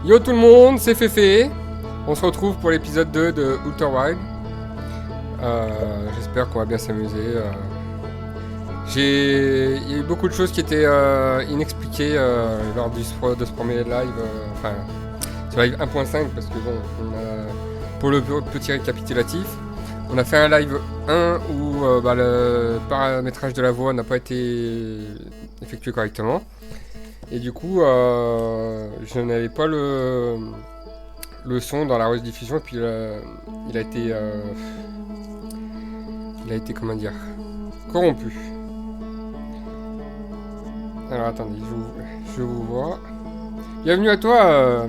Yo tout le monde, c'est Féfé. On se retrouve pour l'épisode 2 de Outer Wild. J'espère qu'on va bien s'amuser. Il y a eu beaucoup de choses qui étaient inexpliquées lors de ce premier live. Enfin, sur live 1.5 parce que bon, pour le petit récapitulatif, on a fait un live 1 où le paramétrage de la voix n'a pas été effectué correctement. Et du coup, je n'avais pas le son dans la rediffusion. Et puis il a été comment dire, corrompu. Alors attendez, je vous vois. Bienvenue à toi,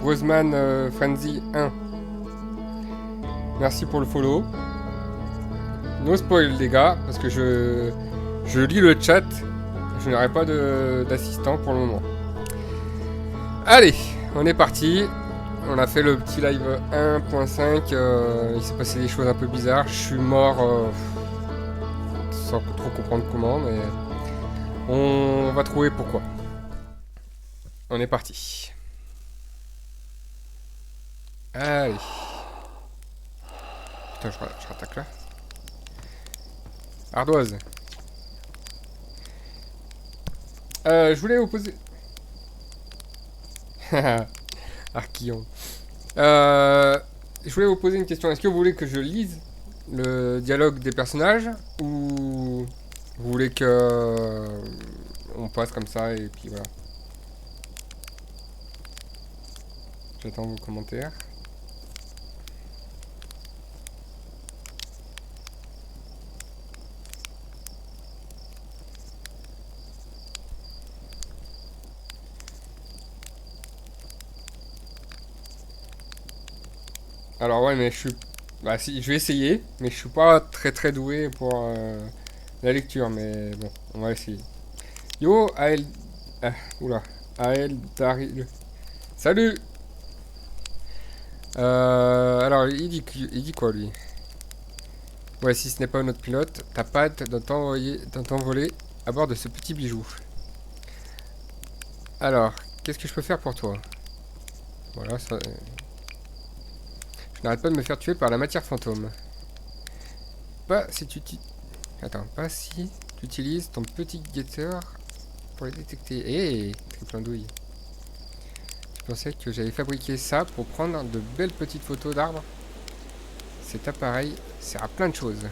Roseman Frenzy 1. Merci pour le follow. No spoil les gars, parce que je lis le chat. Je n'aurai pas d'assistant pour le moment. Allez, on est parti. On a fait le petit live 1.5. Il s'est passé des choses un peu bizarres. Je suis mort sans trop comprendre comment, mais on va trouver pourquoi. On est parti. Allez. Putain, je rattaque là. Ardoise. Je voulais vous poser... Archillon. Je voulais vous poser une question. Est-ce que vous voulez que je lise le dialogue des personnages ou vous voulez que on passe comme ça et puis voilà. J'attends vos commentaires. Alors ouais, mais je suis... Bah si, je vais essayer, mais je suis pas très doué pour la lecture, mais bon, on va essayer. Yo, Ael... Ah, oula. Ael Daril. Salut. Alors, il dit quoi, lui? Ouais, si ce n'est pas notre pilote, t'as pas hâte de t'envoler à bord de ce petit bijou. Alors, qu'est-ce que je peux faire pour toi? Voilà, ça... Je n'arrête pas de me faire tuer par la matière fantôme. Pas si tu... Attends, pas si tu utilises ton petit guetteur pour les détecter. Eh, triple andouille. Je pensais que j'avais fabriqué ça pour prendre de belles petites photos d'arbres. Cet appareil sert à plein de choses.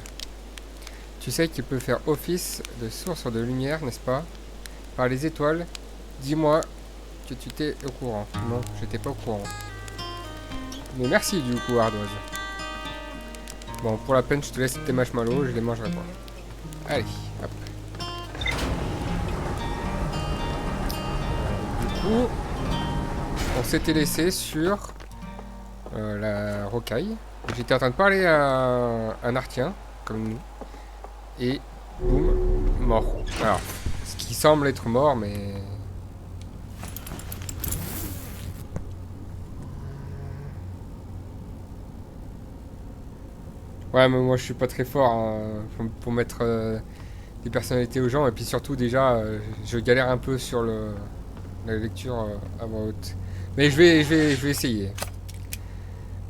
Tu sais qu'il peut faire office de source de lumière, n'est-ce pas? Par les étoiles. Dis-moi que tu t'es au courant. Non, j'étais pas au courant. Mais merci du coup, Ardoise. Bon, pour la peine, je te laisse tes marshmallows, je les mangerai pas. Allez, hop. Du coup, on s'était laissé sur la rocaille. J'étais en train de parler à un artien, comme nous. Et boum, mort. Alors, ce qui semble être mort, mais... Ouais, mais moi je suis pas très fort hein, pour mettre des personnalités aux gens. Et puis surtout, déjà, je galère un peu sur la lecture à voix haute. Mais je vais essayer.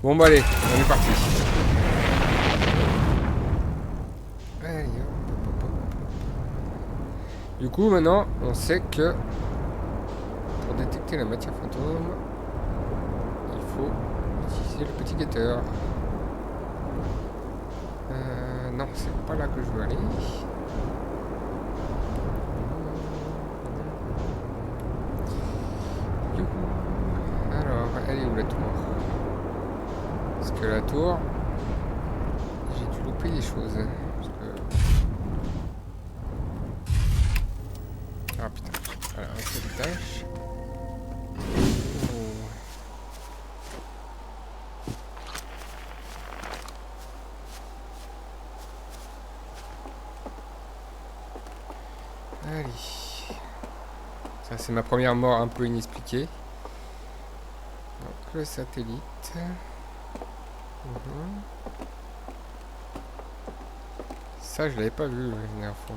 Bon, bah allez, on est parti. Allez, hop, hop, hop. Du coup, maintenant, on sait que pour détecter la matière fantôme, il faut utiliser le petit guetteur. Non, c'est pas là que je veux aller. Youhou. Alors, elle est où la tour? Parce que la tour, j'ai dû louper des choses. Parce que... Ah putain. Alors, on se détache. Allez. Ça, c'est ma première mort un peu inexpliquée. Donc, le satellite. Ça, je l'avais pas vu la dernière fois.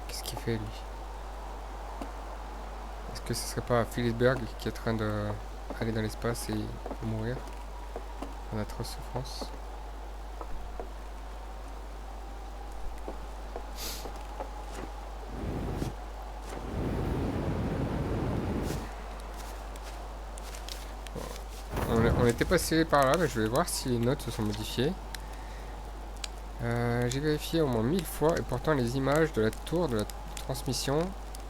Qu'est-ce qu'il fait, lui? Est-ce que ce serait pas Philipsberg qui est en train d'aller dans l'espace et mourir en atroce souffrance. On était passé par là, mais je vais voir si les notes se sont modifiées. J'ai vérifié au moins 1000 fois et pourtant les images de la tour de la transmission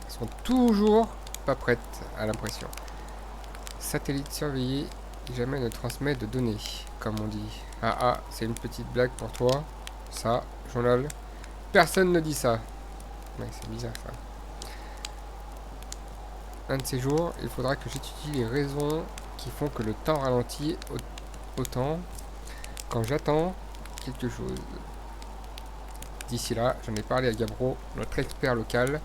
sont toujours pas prêtes à l'impression. Satellite surveillé, jamais ne transmet de données, comme on dit. Ah, c'est une petite blague pour toi. Ça, journal. Personne ne dit ça. Ouais, c'est bizarre ça. Un de ces jours, il faudra que j'étudie les raisons qui font que le temps ralentit autant quand j'attends quelque chose. D'ici là, j'en ai parlé à Gabro, notre expert local,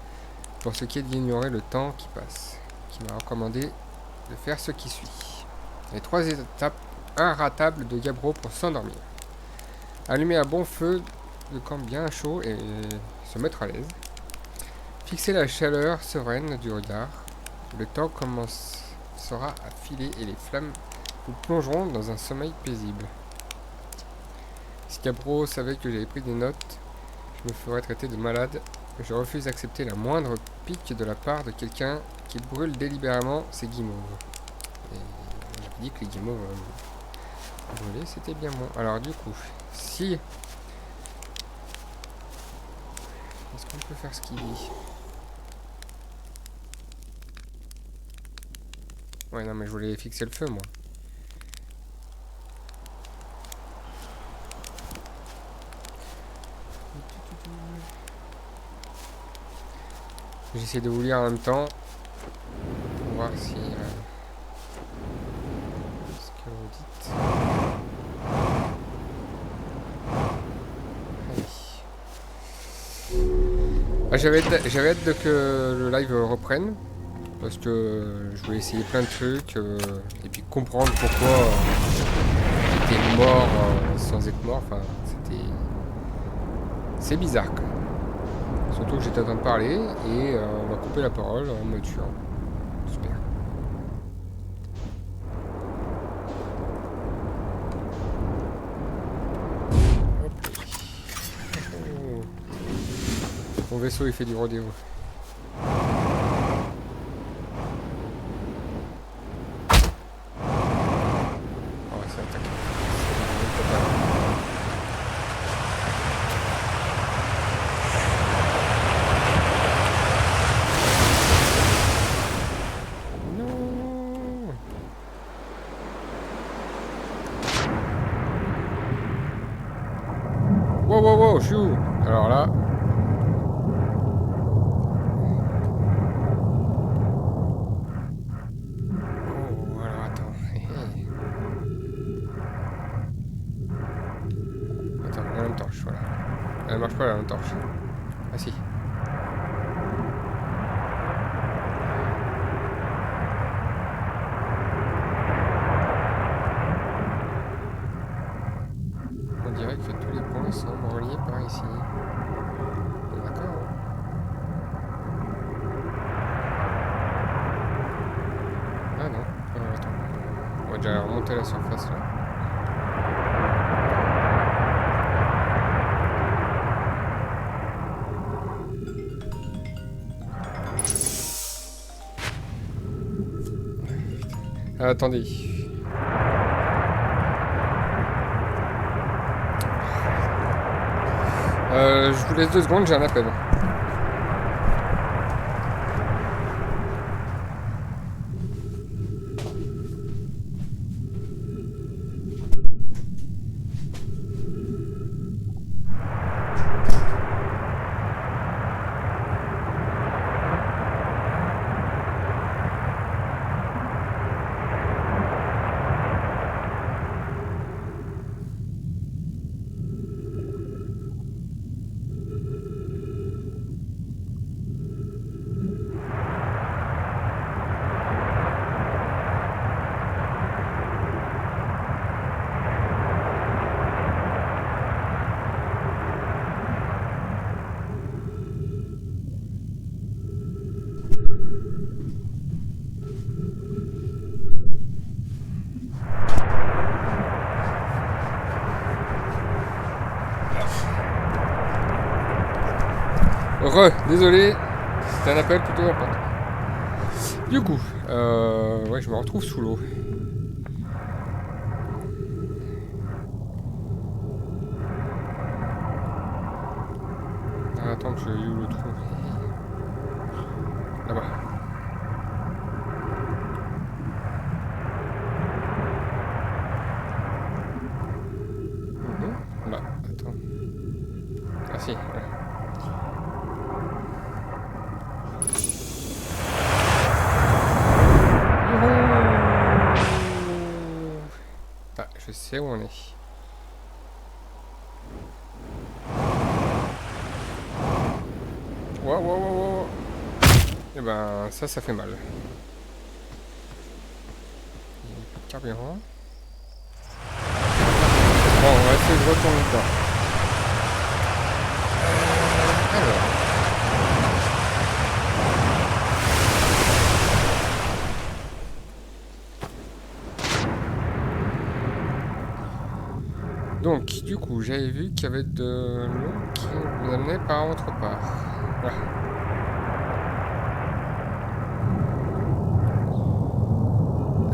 pour ce qui est d'ignorer le temps qui passe, qui m'a recommandé de faire ce qui suit. Les 3 étapes irratables de Gabro pour s'endormir. Allumer un bon feu de camp bien chaud et se mettre à l'aise. Fixer la chaleur sereine du regard. Le temps commencera à filer et les flammes vous plongeront dans un sommeil paisible. Si Gabro savait que j'avais pris des notes, je me ferais traiter de malade. Je refuse d'accepter la moindre pique de la part de quelqu'un qui brûle délibérément ses guimauves. Et j'ai dit que les guimauves brûlées, c'était bien bon. Alors du coup, si... Est-ce qu'on peut faire ce qu'il dit? Ouais, non, mais je voulais fixer le feu, moi. J'essaie de vous lire en même temps pour voir si ce que vous dites. Ah, j'avais hâte de que le live reprenne parce que je voulais essayer plein de trucs et puis comprendre pourquoi j'étais mort sans être mort. Enfin, c'est bizarre quoi. Surtout que j'étais en train de parler et on m'a coupé la parole en me tuant. Super. Hop. Oh. Mon vaisseau il fait du rodéo. Wow, chou. Alors là... Oh, alors attends. Attends, la lampe torche, voilà. Elle marche pas la lampe torche. Ah si. On dirait que tous les points sont reliés par ici. D'accord. Ah non. Attends. On va déjà remonter à la surface là. Ah, attendez. Je vous laisse 2 secondes, j'ai un appel. Désolé, c'était un appel plutôt important. Du coup, ouais, je me retrouve sous l'eau. Ah, attends, je eu le trou. Là-bas. Là, attends. Ah si, voilà. Ah, je sais où on est. Wow, wow, wow, wow. Et ben, ça fait mal. Il y a un peu de carburant. Bon, on va essayer de retourner dedans. Alors. Donc, du coup, j'avais vu qu'il y avait de l'eau qui nous amenait par autre part. Voilà.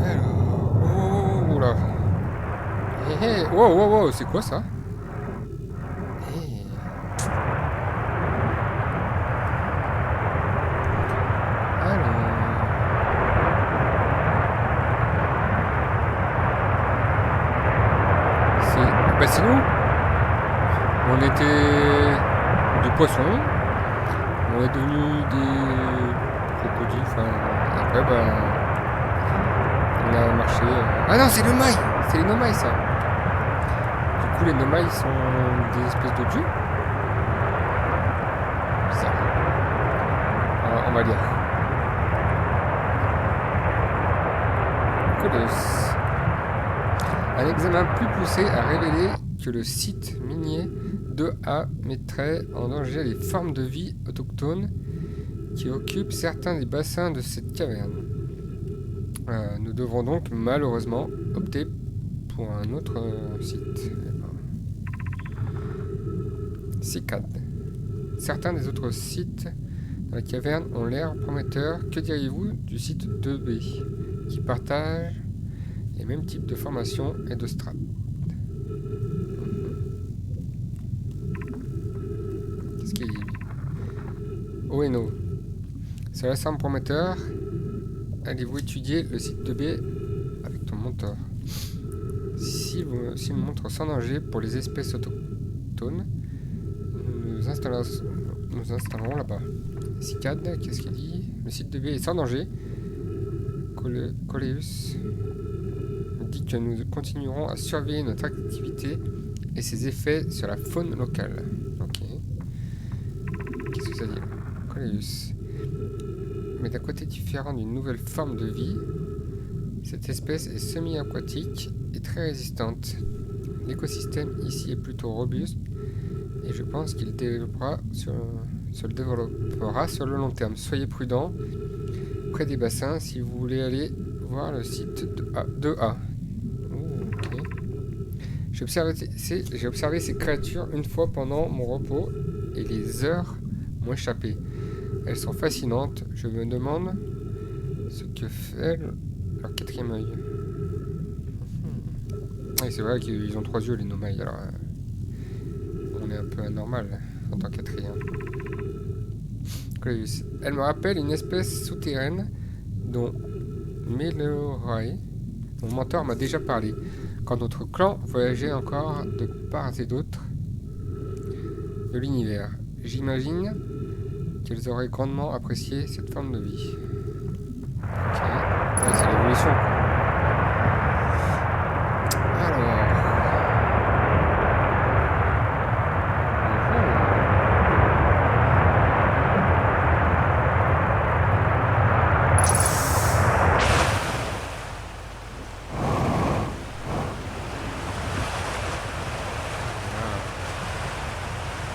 Alors, oh là. Hé hé, wow, wow, wow, c'est quoi ça? Hé. Alors. Bah, c'est nous. On était des poissons. On est devenu des crocodiles. Enfin, après, bah. On a marché. Ah non, c'est le mail! C'est les nomailles, ça! Du coup, les nomailles sont des espèces de dieux. Bizarre. On va lire. Codeus. Un examen plus poussé a révélé que le site minier 2A mettrait en danger les formes de vie autochtones qui occupent certains des bassins de cette caverne. Nous devrons donc malheureusement opter pour un autre site. CICAD. Certains des autres sites dans la caverne ont l'air prometteurs. Que diriez-vous du site 2B qui partage les mêmes types de formations et de strates? Qu'est-ce qu'il dit? Oeno. Cela semble prometteur. Allez-vous étudier le site 2B avec ton monteur? S'il montre sans danger pour les espèces autochtones, nous installerons là-bas. Cicade, qu'est-ce qu'il dit? Le site 2B est sans danger. Coleus dit que nous continuerons à surveiller notre activité et ses effets sur la faune locale. Ok. Qu'est-ce que ça dit? Coleus. Mais d'un côté différent d'une nouvelle forme de vie, cette espèce est semi-aquatique et très résistante. L'écosystème ici est plutôt robuste et je pense qu'il se développera sur le long terme. Soyez prudents près des bassins si vous voulez aller voir le site 2A. Ok. J'ai observé ces créatures une fois pendant mon repos et les heures m'ont échappé. Elles sont fascinantes. Je me demande ce que fait leur quatrième œil. Oui, c'est vrai qu'ils ont 3 yeux, les nomailles. Alors, on est un peu anormal en tant qu'atrien. Elle me rappelle une espèce souterraine dont Melorae, mon mentor, m'a déjà parlé. Quand notre clan voyageait encore de part et d'autre de l'univers. J'imagine qu'elles auraient grandement apprécié cette forme de vie. Ok, ouais, c'est l'évolution. Alors.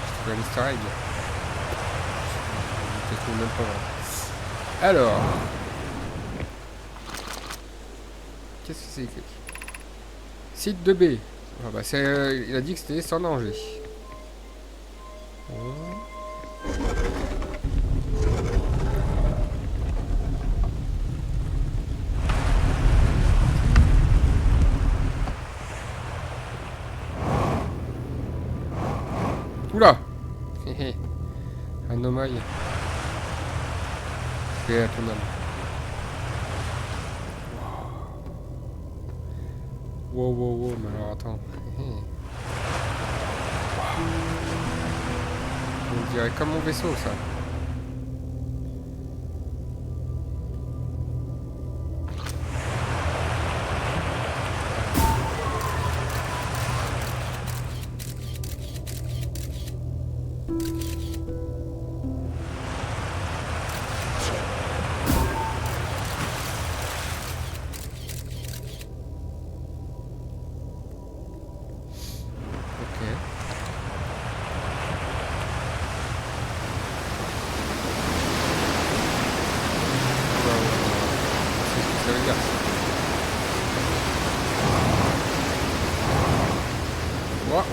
J'ai trouvé un easter egg. Je trouve même pas. Alors. Qu'est-ce que c'est écrit? Site 2B. Ah bah il a dit que c'était sans danger. Oula. Hé hé. Anomalie. Et à ton âme. Wow, wow, wow, mais alors attends. On dirait comme mon vaisseau, ça.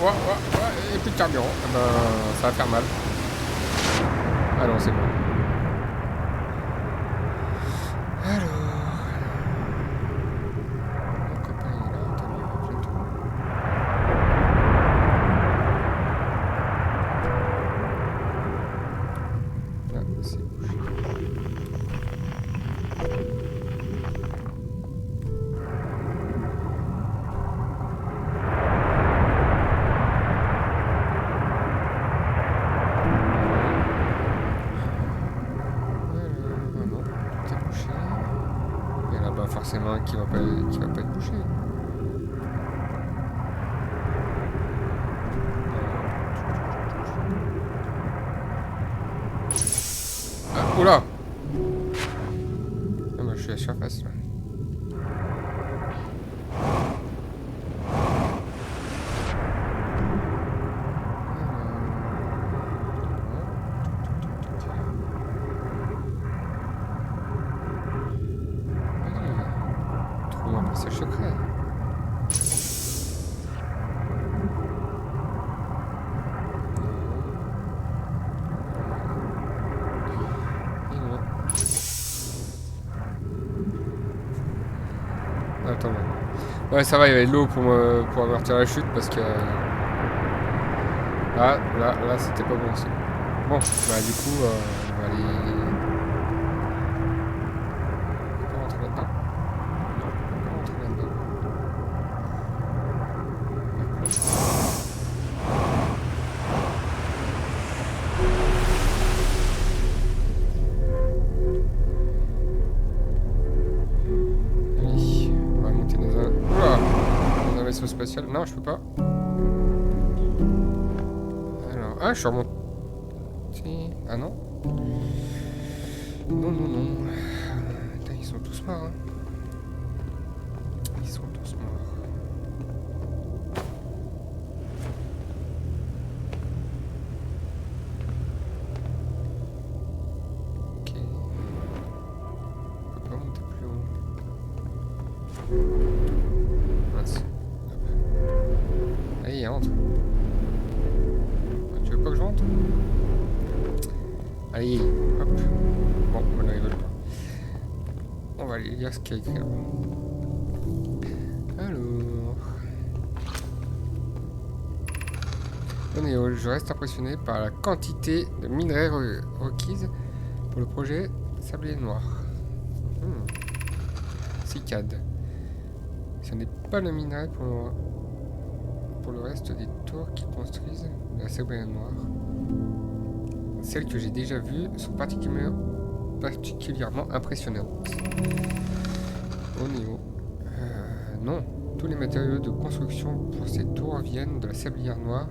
Ouais, et plus de carburant. Eh ben, ça va faire mal. Ah non, c'est bon. Alors... Mon copain, il est là. Attends, il va plein de trous. Là, c'est bouché. Forcément qui va pas être bouché. Ah, oula. Ah, bah, je suis à la surface là. C'est secret. Attends. Ouais, ça va, il y avait de l'eau pour avertir la chute parce que... Là, c'était pas bon aussi. Bon, bah du coup, on va aller... On peut rentrer là-dedans. Spatial. Non, je peux pas. Alors, ah, je suis remonté. Ah non. Non. Putain, ils sont tous morts. Hein. Ils sont tous morts. Ok. On peut pas monter plus haut. Mince. Allez, entre. Tu veux pas que je rentre? Allez, hop. Bon, voilà, ils veulent pas. On va aller lire ce qu'il y a écrit là. Alors... Je reste impressionné par la quantité de minerais requises pour le projet Sablier Noir. Cycade. Ce n'est pas le minerai pour le reste des tours qui construisent la Sablier Noir. Celles que j'ai déjà vues sont particulièrement impressionnantes. Au niveau. Non, tous les matériaux de construction pour ces tours viennent de la Sablière Noire.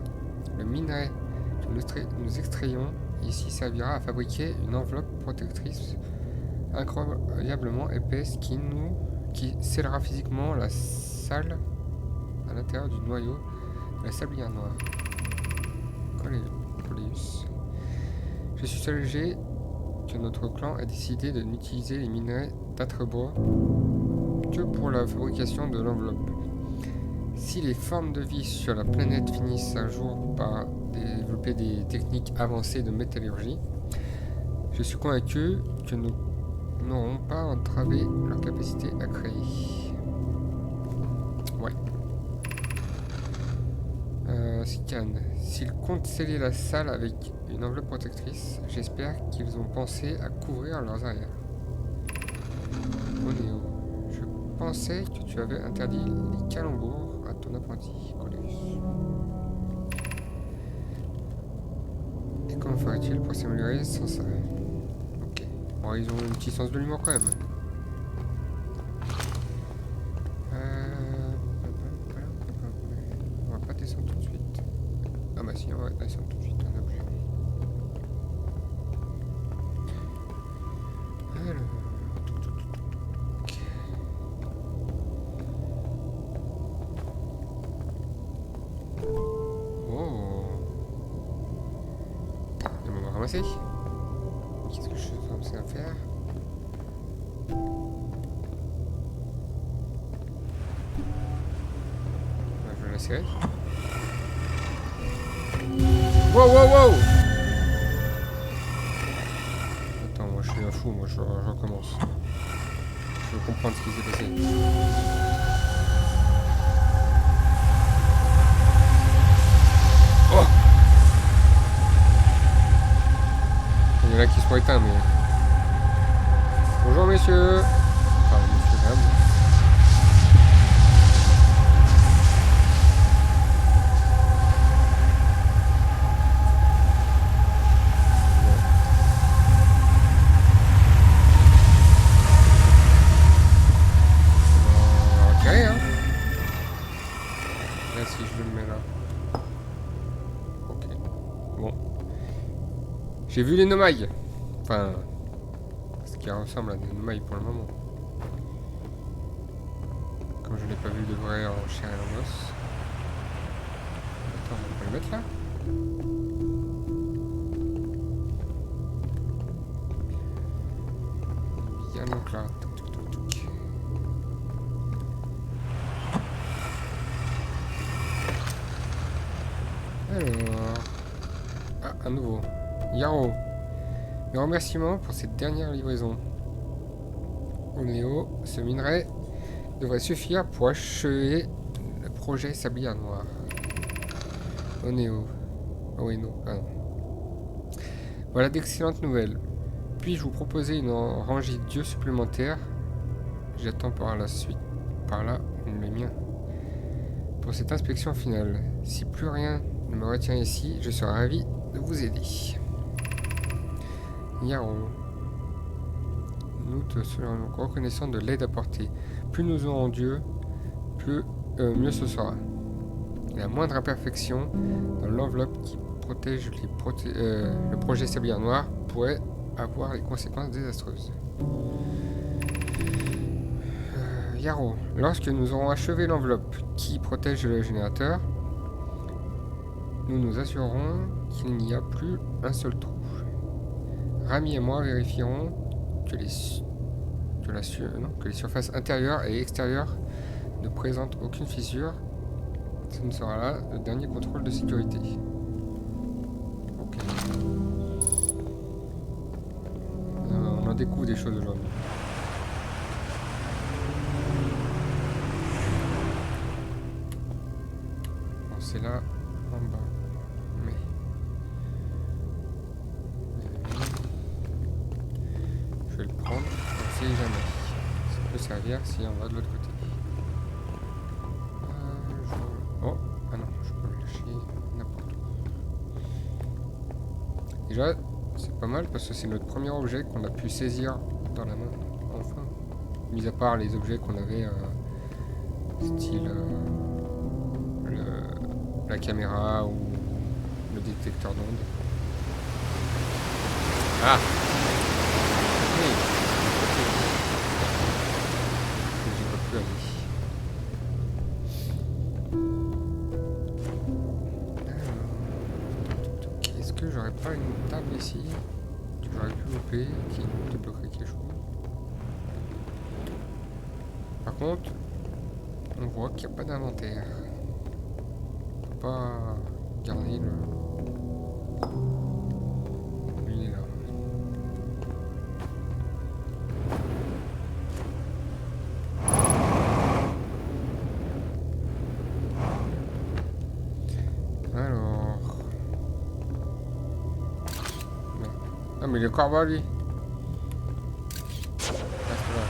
Le minerai que nous extrayons ici servira à fabriquer une enveloppe protectrice incroyablement épaisse qui scellera physiquement la salle à l'intérieur du noyau de la Sablière Noire. Coléus. Je suis soulagé que notre clan ait décidé de n'utiliser les minerais d'Atrebois que pour la fabrication de l'enveloppe. Si les formes de vie sur la planète finissent un jour par développer des techniques avancées de métallurgie, je suis convaincu que nous n'aurons pas entravé leur capacité à créer. Ouais. Scan. S'ils comptent sceller la salle avec une enveloppe protectrice, j'espère qu'ils ont pensé à couvrir leurs arrières. Onéo. Je pensais que tu avais interdit les calembours à ton apprenti, Coleus. Et comment ferait-il pour s'améliorer sans ça? Ok. Bon, ils ont un petit sens de l'humour quand même. On va pas descendre tout de suite. Ah bah si, on va descendre tout de suite, on a plus. Alors... Oh. Et on va ramasser. Qu'est-ce que je suis censé faire? Je vais la serrer. Wow, wow, wow! Attends, moi je suis un fou, moi je recommence. Je veux comprendre ce qui s'est passé. Oh! Il y en a qui sont éteints, mais... Bonjour messieurs! Enfin, monsieur, madame. Si je le mets là. Ok. Bon. J'ai vu les nomailles. Enfin, ce qui ressemble à des nomailles pour le moment. Comme je n'ai pas vu de vrai en chair et en os. Attends, on peut le mettre là? Bien donc là. Alors... Ah, à nouveau. Yaro. Mes remerciements pour cette dernière livraison. Onéo, ce minerai devrait suffire pour achever le projet Sablière Noire. Onéo. Oh oui, non, pardon. Voilà d'excellentes nouvelles. Puis-je vous proposer une rangée d'yeux supplémentaires? J'attends par la suite. Par là, les miens. Pour cette inspection finale. Si plus rien ne me retient ici, je serai ravi de vous aider. Yaro. Nous te serons reconnaissants de l'aide apportée. Plus nous aurons Dieu, mieux ce sera. La moindre imperfection dans l'enveloppe qui protège le projet Sablière Noire pourrait avoir des conséquences désastreuses. Yaro, lorsque nous aurons achevé l'enveloppe qui protège le générateur, nous nous assurerons qu'il n'y a plus un seul trou. Rami et moi vérifierons que les surfaces intérieures et extérieures ne présentent aucune fissure. Ce ne sera là le dernier contrôle de sécurité. Ok. On en découvre des choses aujourd'hui. Bon, c'est là en bas. Mais... je vais le prendre, on sait jamais. Ça peut servir si on va de l'autre côté. Oh, ah non, je peux le lâcher n'importe où. Déjà, c'est pas mal parce que c'est notre premier objet qu'on a pu saisir dans la main, enfin. Mis à part les objets qu'on avait, style la caméra ou le détecteur d'ondes. Ah! Oui. J'ai pas pu aller. Est-ce que j'aurais pas une table ici que j'aurais pu louper qui débloquerait quelque chose? Par contre, on voit qu'il n'y a pas d'inventaire. On peut pas garder le... Lui, il est là. mais il est encore bas lui. Reste là.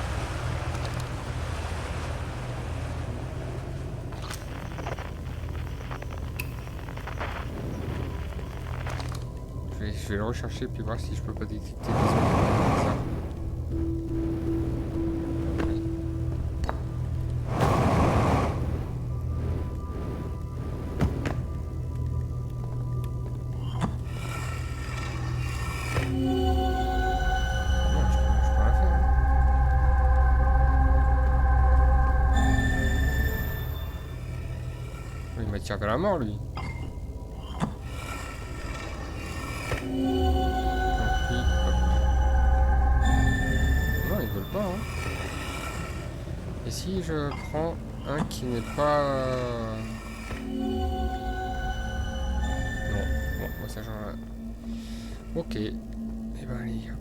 Je vais le rechercher puis voir si je peux pas détecter des zombies comme ça. Il m'attire de la mort lui. Non, ils veulent pas. Hein. Et si je prends un qui n'est pas... Non, bon, moi ça change rien. Ok. Et ben allez, hop.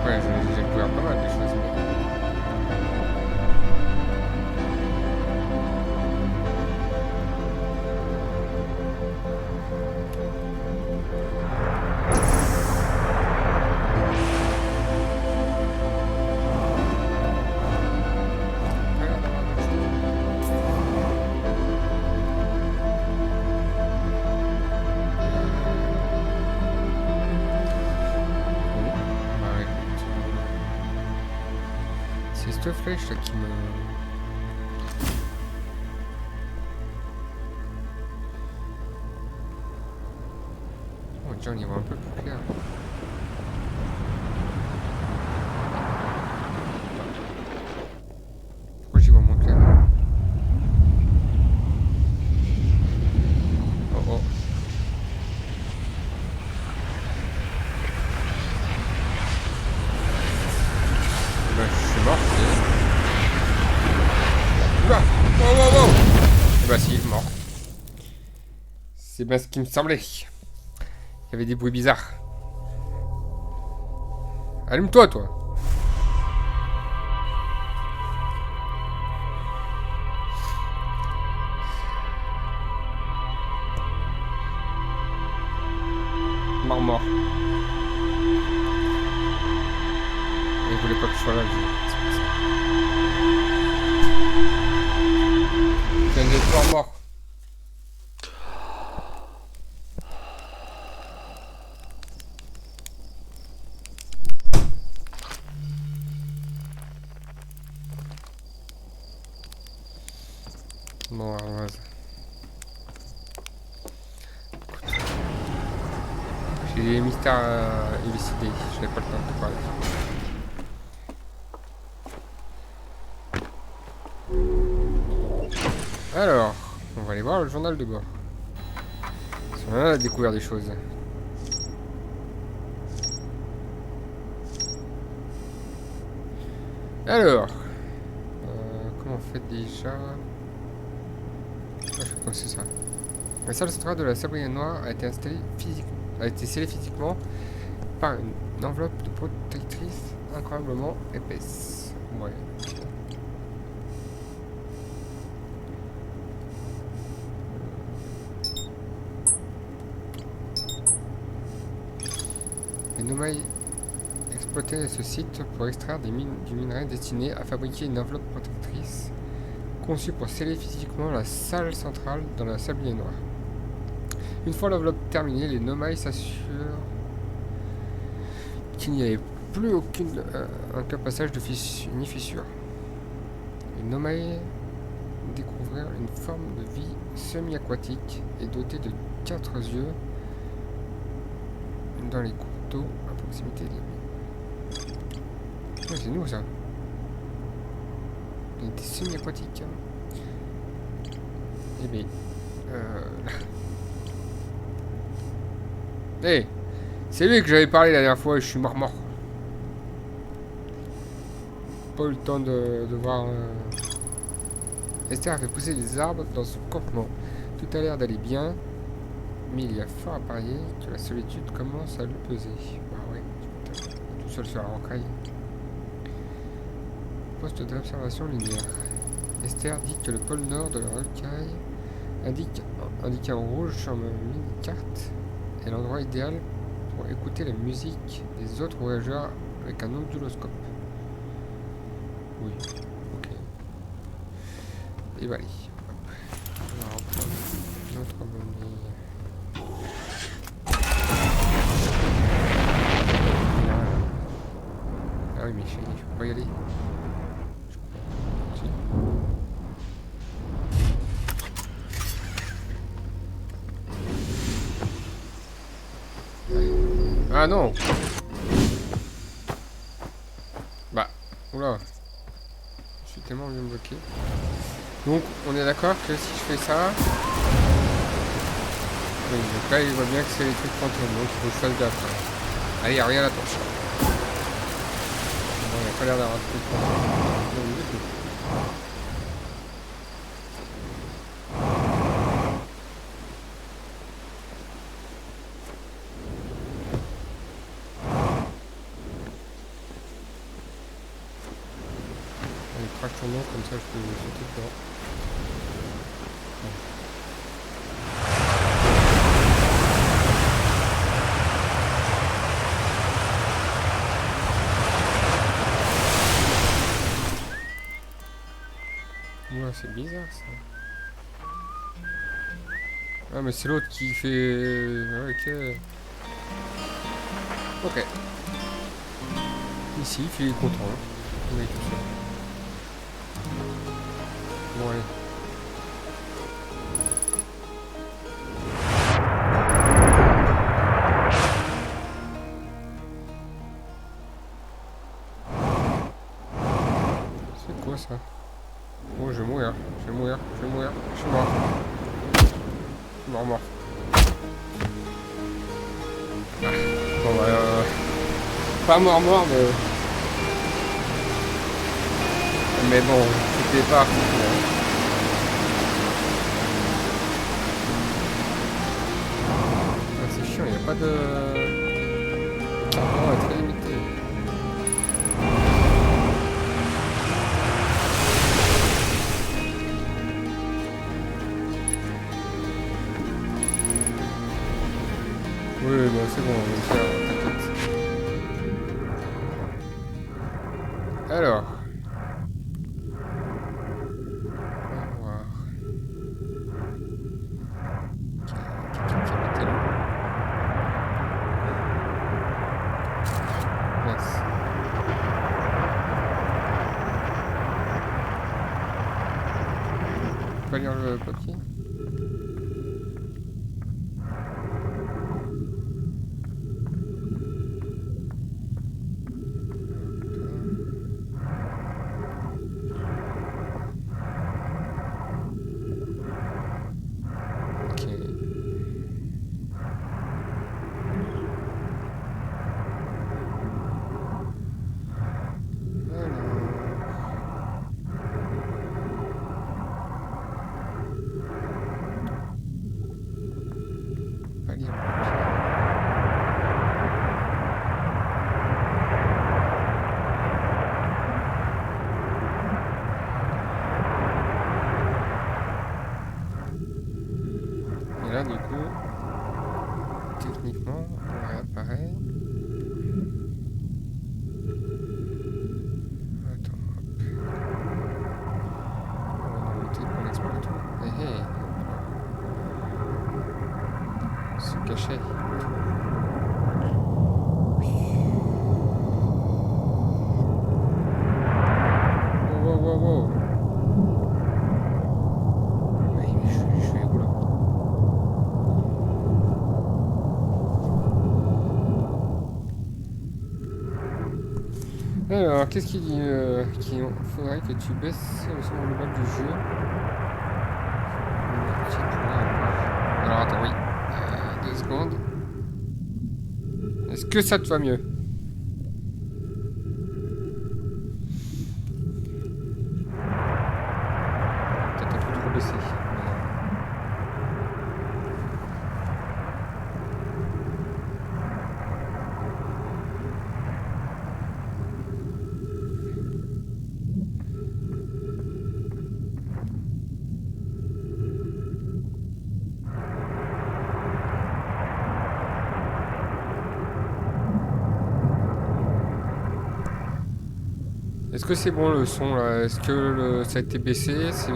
J'ai découvert pas mal de choses. C'est cette flèche là qui me... Oh, déjà on y voit un peu plus clair. Pourquoi j'y vois moins clair? Oh oh. Bah, je suis mort. Oula! Wow, wow, wow! Et bah si, mort. C'est bien ce qui me semblait. Il y avait des bruits bizarres. Allume-toi, toi! Mort. Il voulait pas que je sois là, lui. C'est pour ça. C'est un espoir mort. Bon, alors, j'ai des mystères à élucider. Je n'ai pas le temps de parler. Alors, on va aller voir le journal de bord. Parce qu'on a découvert des choses. Alors, comment on fait déjà? Je pense que c'est ça. La salle centrale de la sablière noire a été scellée physiquement par une enveloppe de protectrice incroyablement épaisse. Ouais. Les Nomai exploitaient ce site pour extraire du minerai destiné à fabriquer une enveloppe protectrice conçue pour sceller physiquement la salle centrale dans la sablier noire. Une fois l'enveloppe terminée, les Nomai s'assurent qu'il n'y avait plus aucun passage de ni fissure. Les Nomai découvrirent une forme de vie semi-aquatique et dotée de 4 yeux dans les cours d'eau à proximité des mines. Ouais, c'est nous ça. Il était semi-aquatique. Eh bien, Hey, c'est lui que j'avais parlé la dernière fois et je suis mort. Pas eu le temps de voir... Esther a fait pousser des arbres dans son campement. Tout a l'air d'aller bien, mais il y a fort à parier que la solitude commence à le peser. Bah ouais, tout seul sur la rocaille. Poste d'observation lumière. Esther dit que le pôle nord de la rocaille indiqué en rouge sur ma mini-carte est l'endroit idéal pour écouter la musique des autres voyageurs avec un onduloscope. Oui, ok. Et bah allez, hop. On va reprendre notre abonné. Ah oui, mais je peux pas y aller. Si. Ah non. Bah, oula. Je suis tellement bien bloqué. Donc, on est d'accord que si je fais ça... Oui, donc là, il voit bien que c'est les trucs fantômes, donc il faut que je fasse gaffe. Hein. Allez, rien à la torche. Bon, il n'y a pas l'air d'avoir de trucs fantômes. Non, du tout. Allez, crache ton nom, comme ça je peux sauter dedans. Ouais, c'est bizarre ça. Ah, mais c'est l'autre qui fait... Ok. Ok. Ici, il est content. On est tout seul. Bon, allez. C'est quoi ça? Oh, je vais mourir. Je vais mourir. Je vais mourir. Je suis mort. Je suis mort. Ah. Bon, bah, pas mort, mais... Mais bon, c'était pas... Ah, c'est chiant, il n'y a pas de... Ah, très limité. Oui, bah c'est bon, on va le faire, t'inquiète. Alors... Pas lire le papier. Ok. Pas lire le papier. Et là, du coup, techniquement, on réapparaît. Attends, hop. On va monter pour explorer tout. Hé hé. Se cacher. Wow. Oui, mais je suis où là? Alors, qu'est-ce qu'il dit qu'il faudrait que tu baisses le son global du jeu. Alors, attends, oui. 2 secondes. Est-ce que ça te va mieux? Peut-être un peu trop baissé. Est-ce que c'est bon le son là? Est-ce que ça a été baissé? C'est...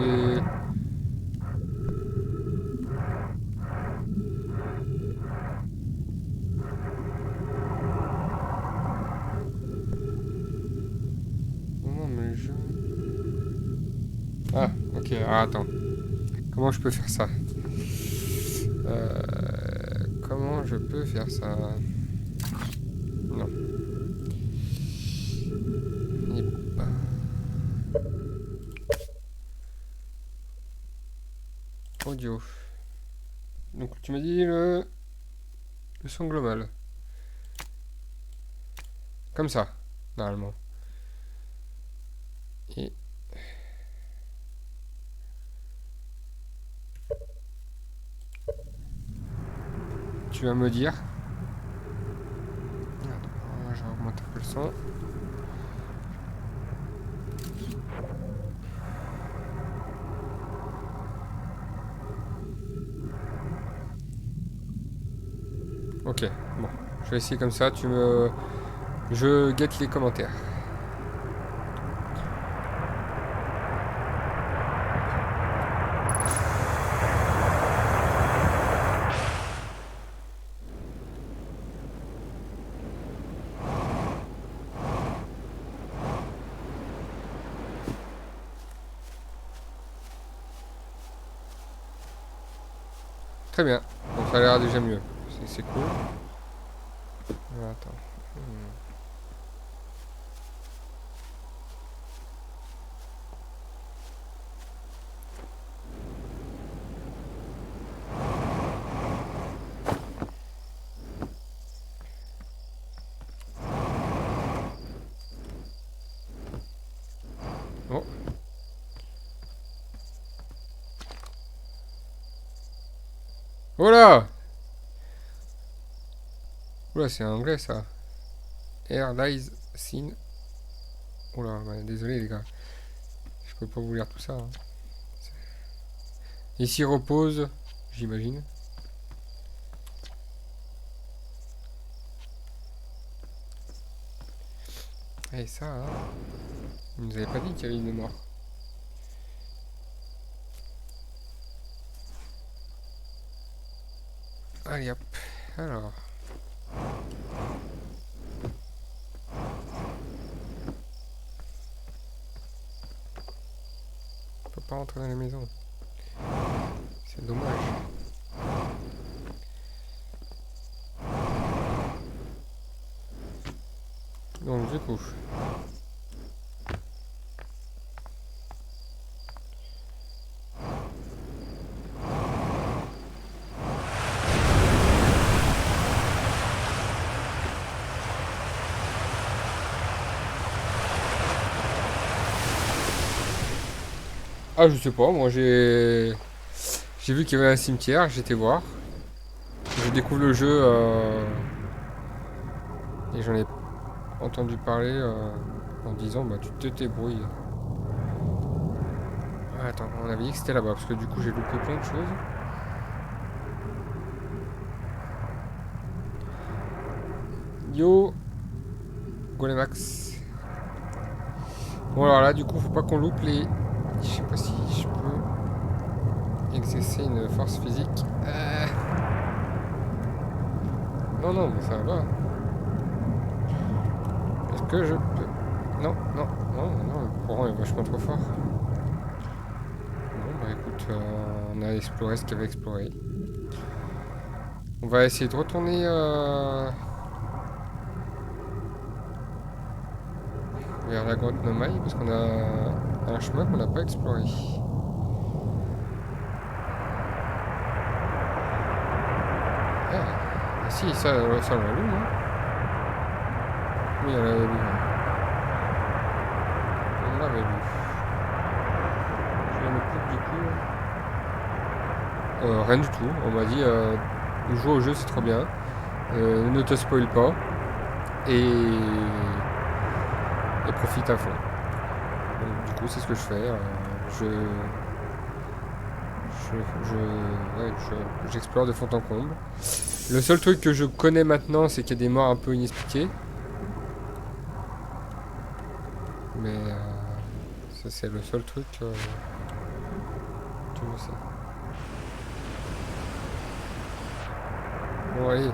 Non, mais je... Ah, ok, ah, attends. Comment je peux faire ça? Comment je peux faire ça? Non. Et bah... Audio. Donc tu m'as dit le son global. Comme ça, normalement. Et... Tu vas me dire... Attends, je vais augmenter un peu le son. Ok, bon. Je vais essayer comme ça, tu me... Je guette les commentaires. Très bien, donc ça a l'air déjà mieux. C'est cool. Attends. Oh. Oh là! Oula, c'est anglais ça. Air lies sin. Oula, bah, désolé les gars. Je peux pas vous lire tout ça. Hein. Ici repose, j'imagine. Et ça, hein. Vous nous avez pas dit qu'il y avait une mort. Allez hop. Alors. On peut pas rentrer dans la maison. C'est dommage. Donc du coup. Ah je sais pas, moi j'ai vu qu'il y avait un cimetière, j'étais voir. Je découvre le jeu et j'en ai entendu parler en disant bah tu te débrouilles. Ah, attends, on avait dit que c'était là-bas parce que du coup j'ai loupé plein de choses. Yo Golemax. Bon alors là du coup faut pas qu'on loupe les... Je sais pas si je peux exercer une force physique. Non non mais ça va. Est-ce que je peux... Non, non, non, non, le courant est vachement trop fort. Bon bah écoute, on a exploré ce qu'il y avait à explorer. On va essayer de retourner vers la grotte Nomai parce qu'on a un chemin qu'on n'a pas exploré. Ah si, ça on l'allume, hein. Oui, elle avait lu. On l'avait lu. Je viens de coupe du coup. Rien du tout. On m'a dit joue au jeu, c'est trop bien. Ne te spoil pas. Et profite à fond. Donc, du coup, c'est ce que je fais. Je, j'explore de fond en comble. Le seul truc que je connais maintenant, c'est qu'il y a des morts un peu inexpliquées. Mais ça, c'est le seul truc que je sais. Bon, allez.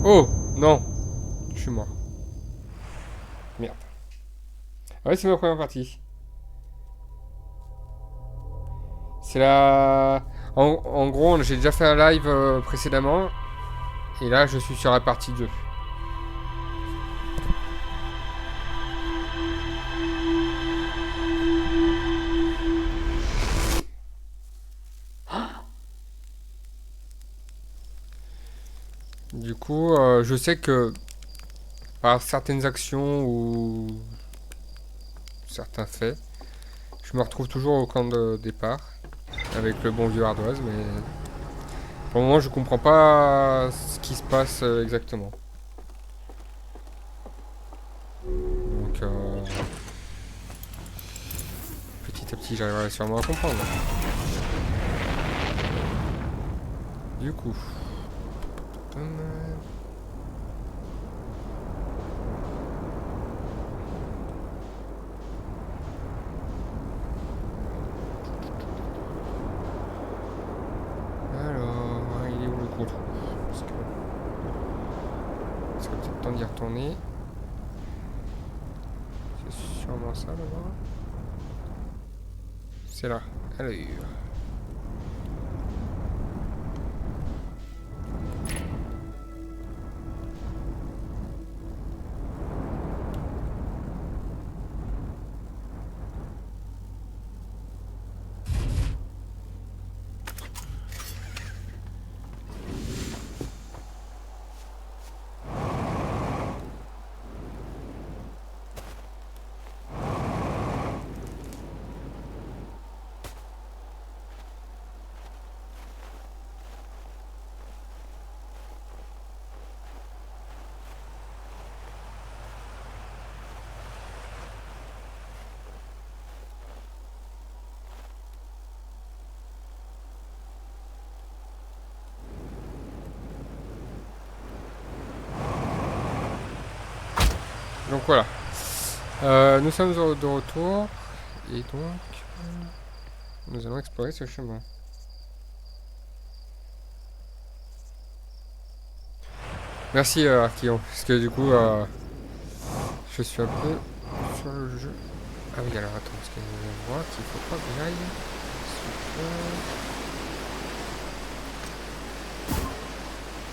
Oh non, je suis mort. Merde. Ah ouais, c'est ma première partie. C'est la... En gros, j'ai déjà fait un live précédemment. Et là, je suis sur la partie 2. Du coup, je sais que par certaines actions ou certains faits, je me retrouve toujours au camp de départ avec le bon vieux ardoise, mais pour le moment, je comprends pas ce qui se passe exactement. Donc, petit à petit, j'arriverai sûrement à comprendre. Du coup, alors, il est où le gros trou? Parce que peut-être temps d'y retourner. C'est sûrement ça là-bas. C'est là. Alors. Donc voilà. Nous sommes de retour. Et donc, nous allons explorer ce chemin. Merci Archeon, parce que du coup, je suis un peu sur le jeu. Ah oui, alors attends, parce qu'il y a un endroit qu'il faut pas que j'aille.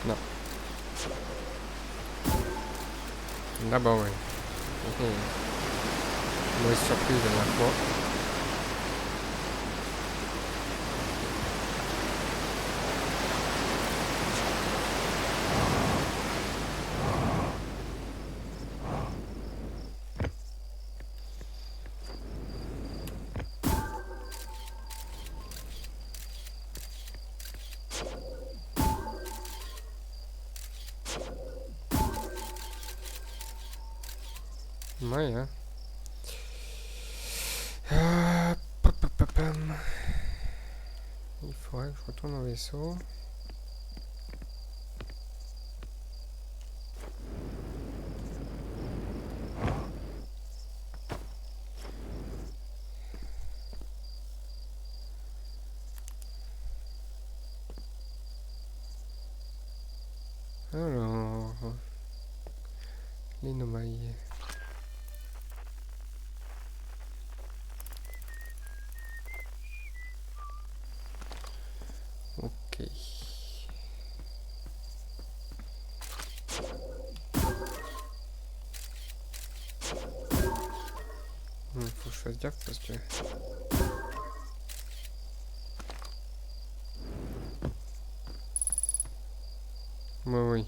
Non. Là-bas, ouais. Ok. Mauvaise surprise la dernière fois. Ouais, hein. Pam. Il faudrait que je retourne au vaisseau. Alors, les nomailles. Ok. fasse gaffe parce que... Moi oui,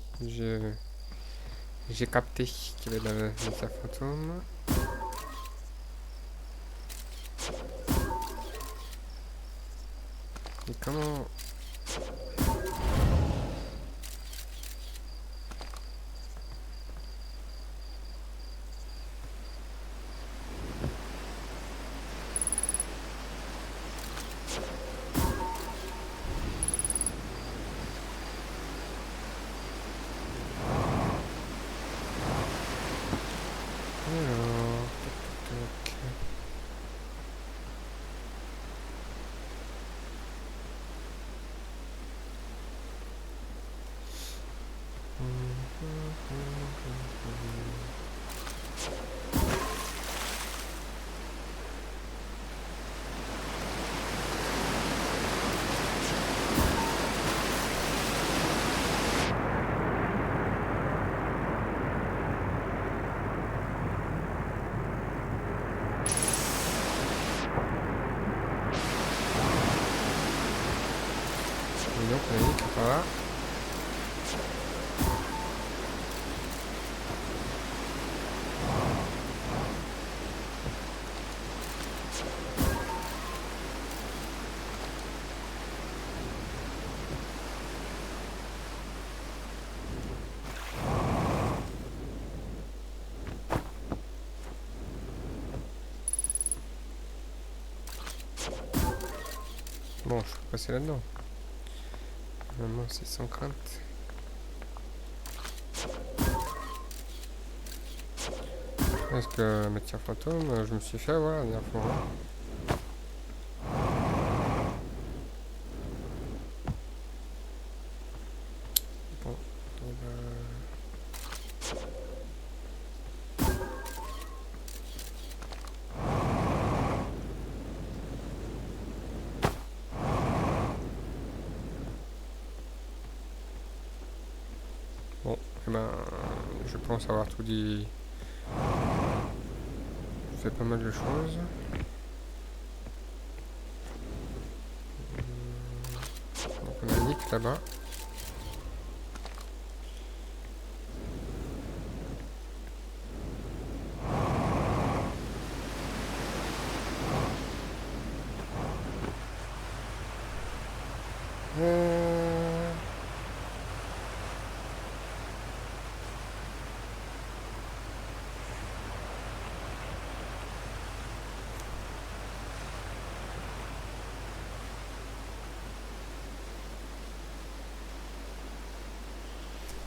j'ai capté qu'il y avait de la matière fantôme. Et comment... Alors... tac, tac, tac. Et donc on a dit que par là... Bon, je peux passer là-dedans. Normalement, c'est sans crainte. Est-ce que la matière fantôme, je me suis fait avoir la dernière fois. Bon, et bon, et ben, je pense avoir tout dit. Je fais pas mal de choses. Donc on indique là-bas.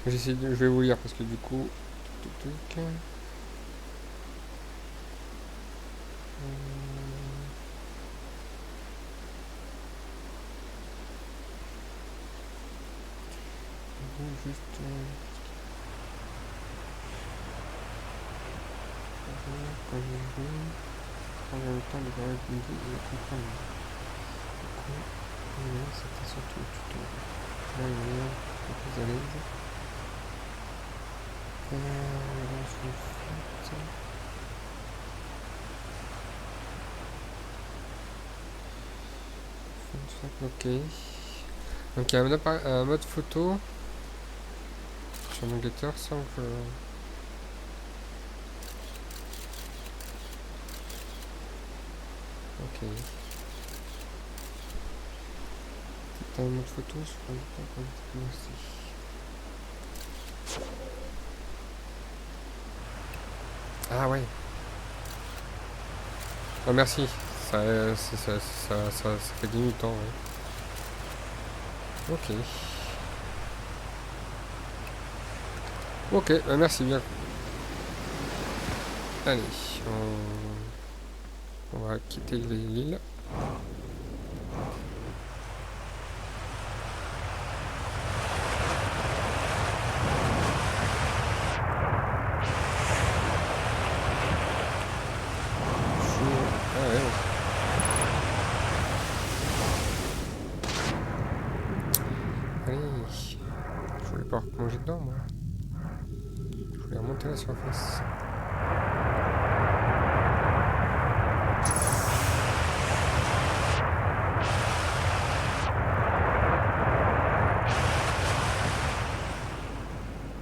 Je vais vous lire parce que du coup... Tuk, tuk, tuk. Juste... prendre le temps de voir une idée et de comprendre. Du coup, c'était surtout le tuto. Là, il y a un peu plus à l'aise. Là, je vais faire... Ok. Donc il y a un mode photo sur mon guetteur sans que... Ok. C'est un mode photo sur le guetteur aussi. Ah ouais. Ah merci. Ça fait gagner du temps. Ouais. Ok. Ok, merci bien. Allez, on va quitter l'île. Allez, je voulais pas replonger dedans moi. Je voulais remonter à la surface.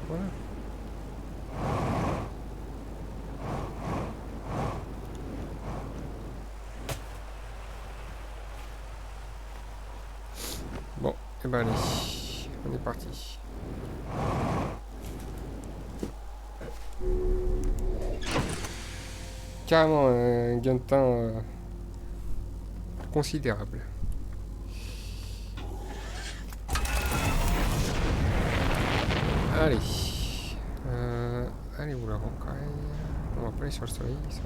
Voilà. Bon, et ben allez, on est parti. Carrément un gain de temps considérable. Allez. Allez, où la rocaille? On va pas aller sur le soleil, ça.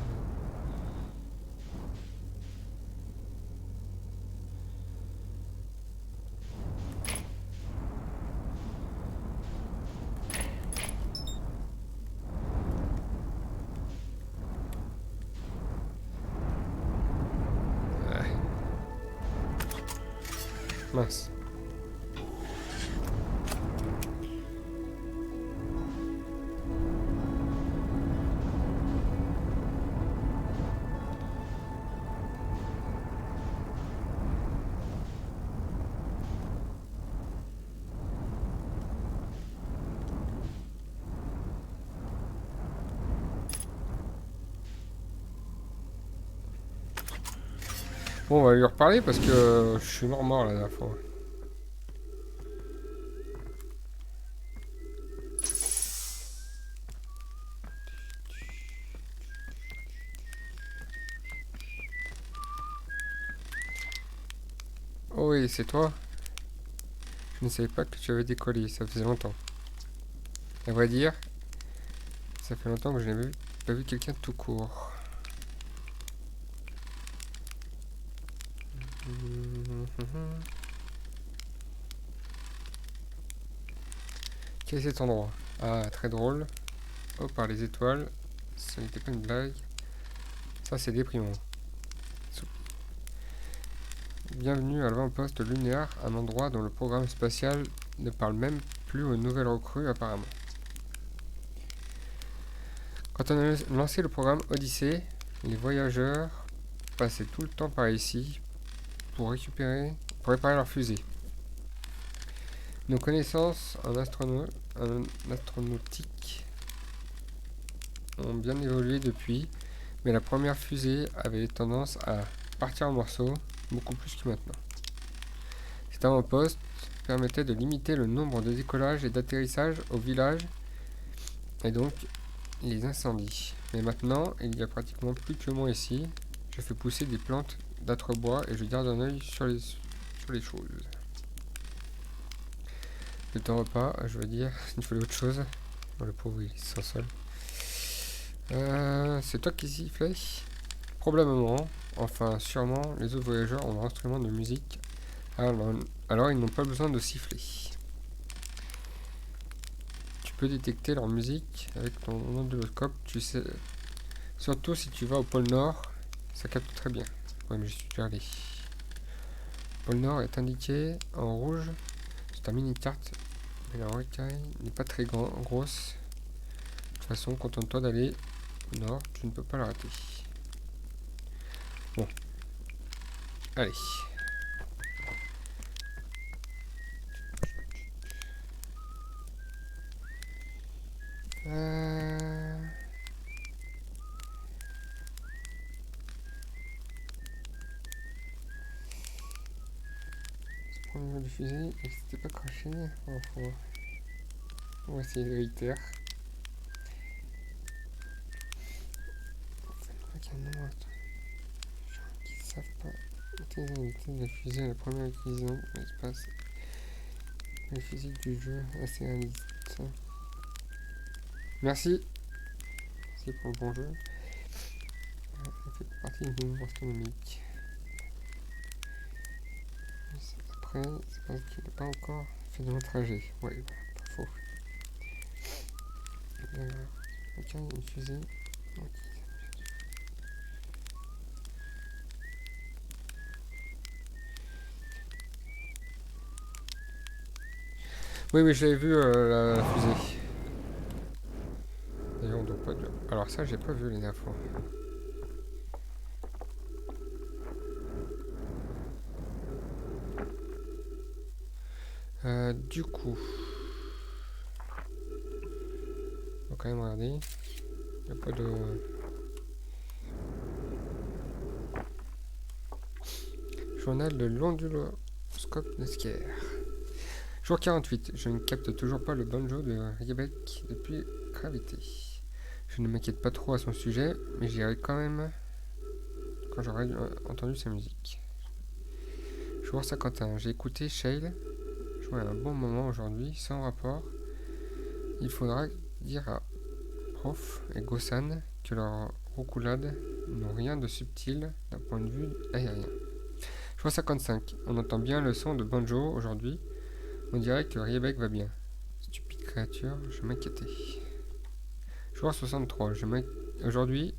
Ouais. Mince. Bon, on va lui reparler parce que je suis mort la dernière fois. Oh oui, c'est toi? Je ne savais pas que tu avais décollé, ça faisait longtemps. À vrai dire, ça fait longtemps que je n'avais pas vu quelqu'un tout court. Quel est cet endroit? Ah, très drôle. Oh, par les étoiles. Ce n'était pas une blague. Ça, c'est déprimant. Bienvenue à l'avant-poste lunaire, un endroit dont le programme spatial ne parle même plus aux nouvelles recrues apparemment. Quand on a lancé le programme Odyssée, les voyageurs passaient tout le temps par ici pour réparer leur fusée. Nos connaissances en astronautique ont bien évolué depuis, mais la première fusée avait tendance à partir en morceaux, beaucoup plus que maintenant. Cet avant-poste permettait de limiter le nombre de décollages et d'atterrissages au village et donc les incendies. Mais maintenant, il n'y a pratiquement plus que moi ici. Je fais pousser des plantes d'autres bois et je garde un œil sur les choses. Le temps repas, je veux dire, il fallait autre chose. Oh, le pauvre, il est sans sol. C'est toi qui sifflais? Probablement. Enfin, sûrement, les autres voyageurs ont leur instrument de musique. Alors ils n'ont pas besoin de siffler. Tu peux détecter leur musique avec ton onduloscope. Tu sais, surtout si tu vas au pôle Nord, ça capte très bien. Ouais, mais je suis déjà allé. Le pôle Nord est indiqué en rouge. C'est un mini-carte. Mais la rocaille n'est pas très grosse. De toute façon, contente-toi d'aller au Nord. Tu ne peux pas la rater. Bon. Allez. Au niveau du fusil, et c'était pas craché. On va essayer de réitérer. Ok, non, attends. Les gens qui savent pas utiliser l'unité de la fusée à la première utilisation de l'espace. La physique du jeu assez réaliste. Merci. Merci pour le bon jeu. Ça fait partie du mouvement astronomique. Après, c'est parce qu'il n'a pas encore fait de long trajet. Ouais, pas faux. Ok, il y a une fusée. Ok. Oui, oui, j'avais vu la fusée. Et on doit pas... Alors ça, j'ai pas vu les dernières fois. Du coup... quand même regarder. Il n'y a pas de... Journal de l'onduloscope Nesquire. Jour 48. Je ne capte toujours pas le banjo de Riebeck depuis Gravité. Je ne m'inquiète pas trop à son sujet, mais j'irai quand même quand j'aurai entendu sa musique. Jour 51. J'ai écouté Shale jouer un bon moment aujourd'hui, sans rapport. Il faudra dire à Prof et Gossan que leurs roucoulades n'ont rien de subtil d'un point de vue aérien. Jour 55. On entend bien le son de banjo aujourd'hui. On dirait que Riebeck va bien. Stupide créature, je m'inquiétais. Jour 63. Aujourd'hui,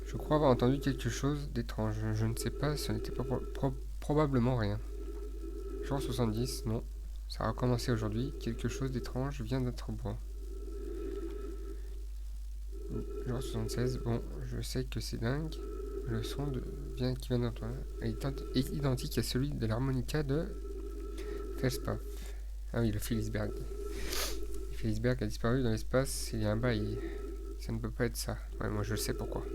je crois avoir entendu quelque chose d'étrange. Je ne sais pas, ce n'était pas probablement rien. Jour 70. Non, ça a recommencé aujourd'hui. Quelque chose d'étrange vient d'être bon. Jour 76. Bon, je sais que c'est dingue. Le son qui vient d'entendre est identique à celui de l'harmonica de Felspaf. Ah oui, le Felisberg. Le Felisberg a disparu dans l'espace il y a un bail. Ça ne peut pas être ça. Ouais, moi je sais pourquoi.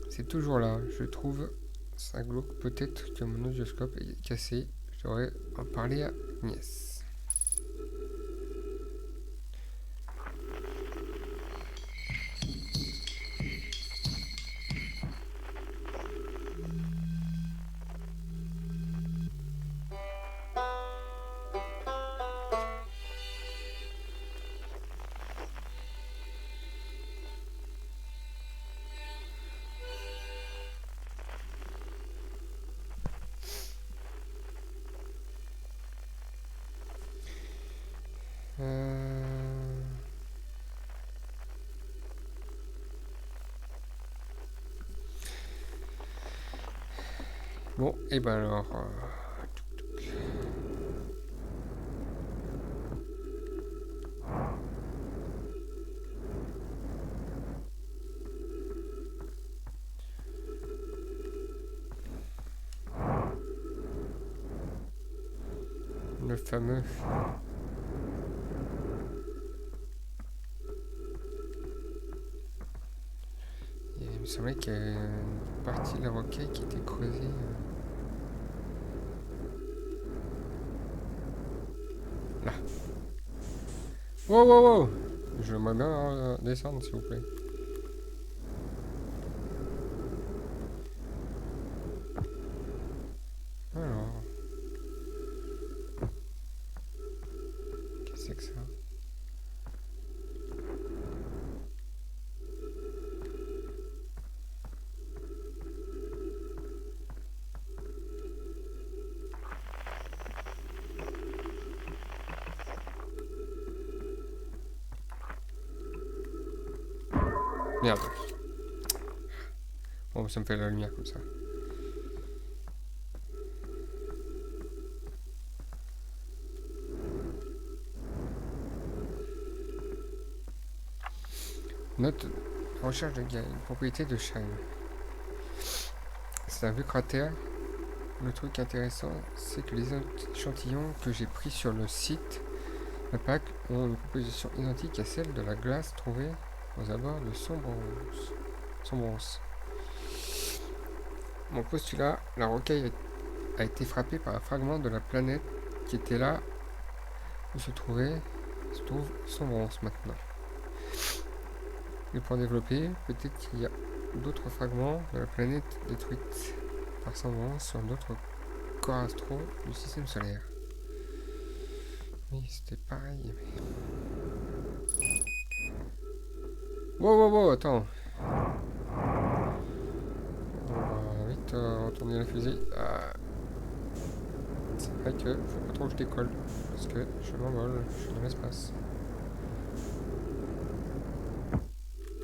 C'est toujours là, je trouve ça glauque. Peut-être que mon audioscope est cassé. Je devrais en parler à Agnès. Bon, et ben alors... le fameux... Il me semblait qu'il y avait une partie de la rocaille qui était creusée. Là. Wow, wow, wow! Je m'aimerais bien descendre, s'il vous plaît. Alors... Qu'est-ce que c'est que ça? Merde. Bon, ça me fait la lumière comme ça. Note recherche de propriété de Shine. C'est un vieux cratère. Le truc intéressant, c'est que les échantillons que j'ai pris sur le site MAPAC ont une composition identique à celle de la glace trouvée aux abords de Sombrance. Mon postulat, la rocaille a été frappée par un fragment de la planète qui était là où se trouve Sombrance maintenant. Et pour développer, peut-être qu'il y a d'autres fragments de la planète détruite par Sombrance sur d'autres corps astraux du système solaire. Oui, c'était pareil, mais... Wow, wow, wow, attends. On va vite retourner la fusée. C'est vrai que faut pas trop que je décolle, parce que je m'envole, je suis dans l'espace.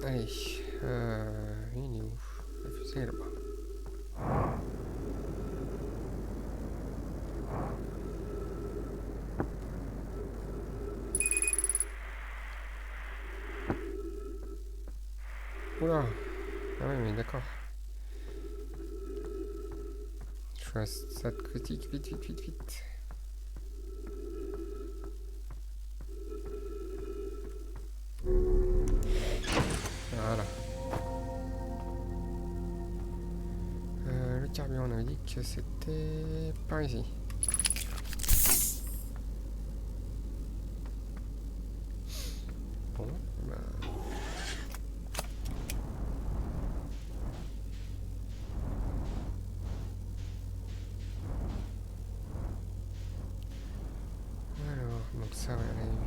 Allez, il est où? La fusée est là-bas. Oula! Ah oui, mais d'accord. Je fais un stat critique, vite, vite, vite, vite. on avait dit que c'était par ici. Bon, bah... Alors, donc ça, on l'avait vu.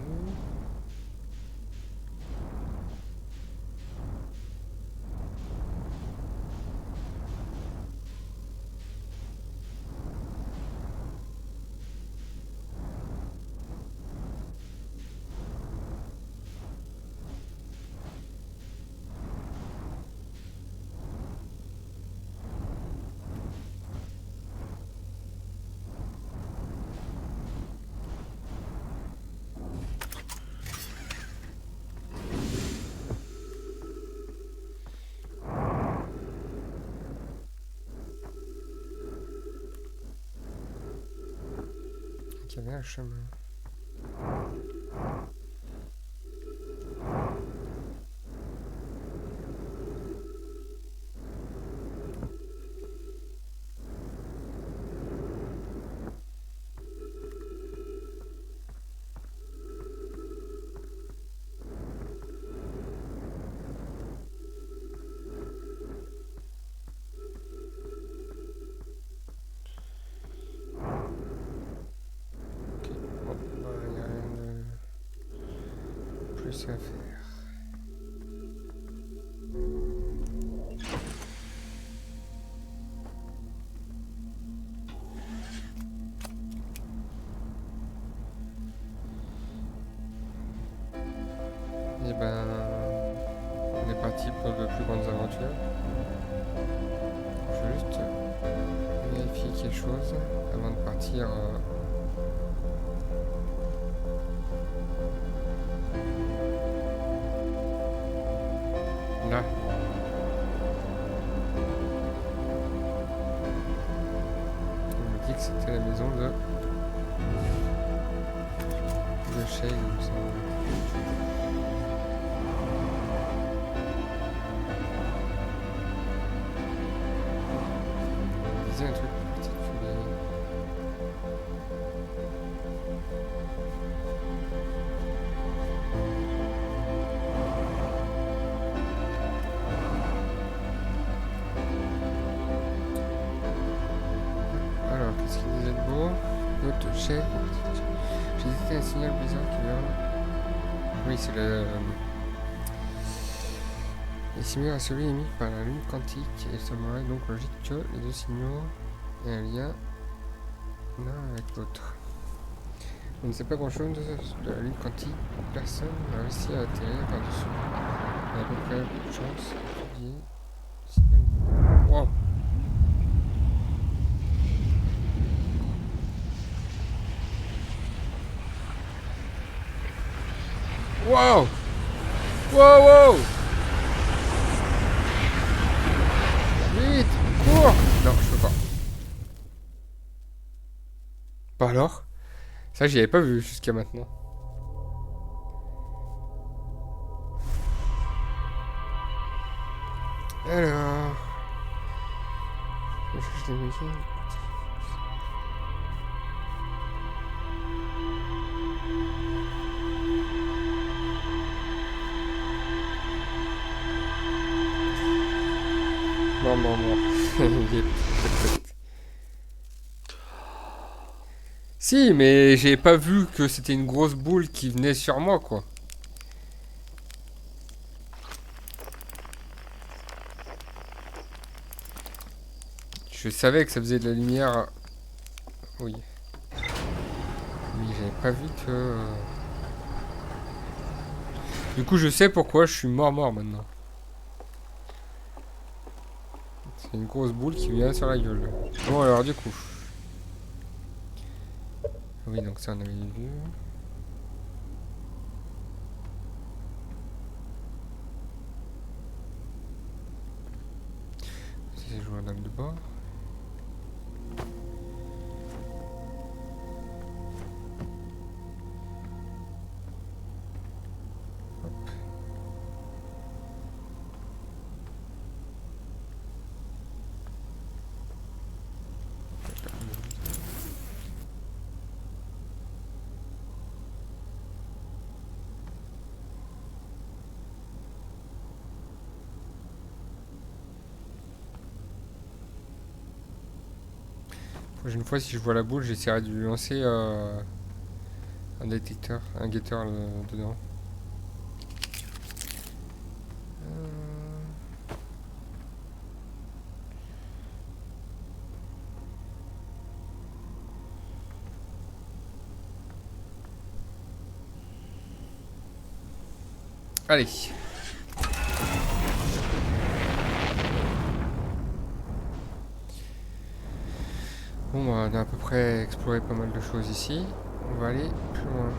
Il y avait un chemin. Bon, bah, il n'y a rien de plus à faire. Et ben, on est parti pour de plus grandes aventures. Je vais juste vérifier quelque chose avant de partir. Là. On m'a dit que c'était la maison de Shay, il me semble. Il disait un truc particulier. Alors, qu'est-ce qu'il disait de beau? Notre Shay. J'ai détecté un signal bizarre qui vient. Oui, c'est le. Il est similaire à celui émis par la lune quantique et il semblerait donc logique que les deux signaux aient un lien l'un avec l'autre. On ne sait pas grand chose de la lune quantique, personne n'a réussi à atterrir par-dessus. Il y a à peu près beaucoup de chance d'étudier le signal. Wow! Wow! Wow, wow! Vite! Cours! Non, je peux pas. Bah alors? Ça, j'y avais pas vu jusqu'à maintenant. Alors... Je cherche des musiques. Bon. Il est peut-être. Si, mais j'ai pas vu que c'était une grosse boule qui venait sur moi, quoi. Je savais que ça faisait de la lumière. Oui. Mais j'avais pas vu que... Du coup, je sais pourquoi je suis mort maintenant. C'est une grosse boule qui vient sur la gueule. Bon, alors, du coup... Oui, donc ça, on avait vu. C'est jouer à dame de bord. prochaine fois, si je vois la boule, j'essaierai de lui lancer un détecteur, un guetteur dedans. Allez. Bon, bah, on a à peu près exploré pas mal de choses ici. On va aller plus loin.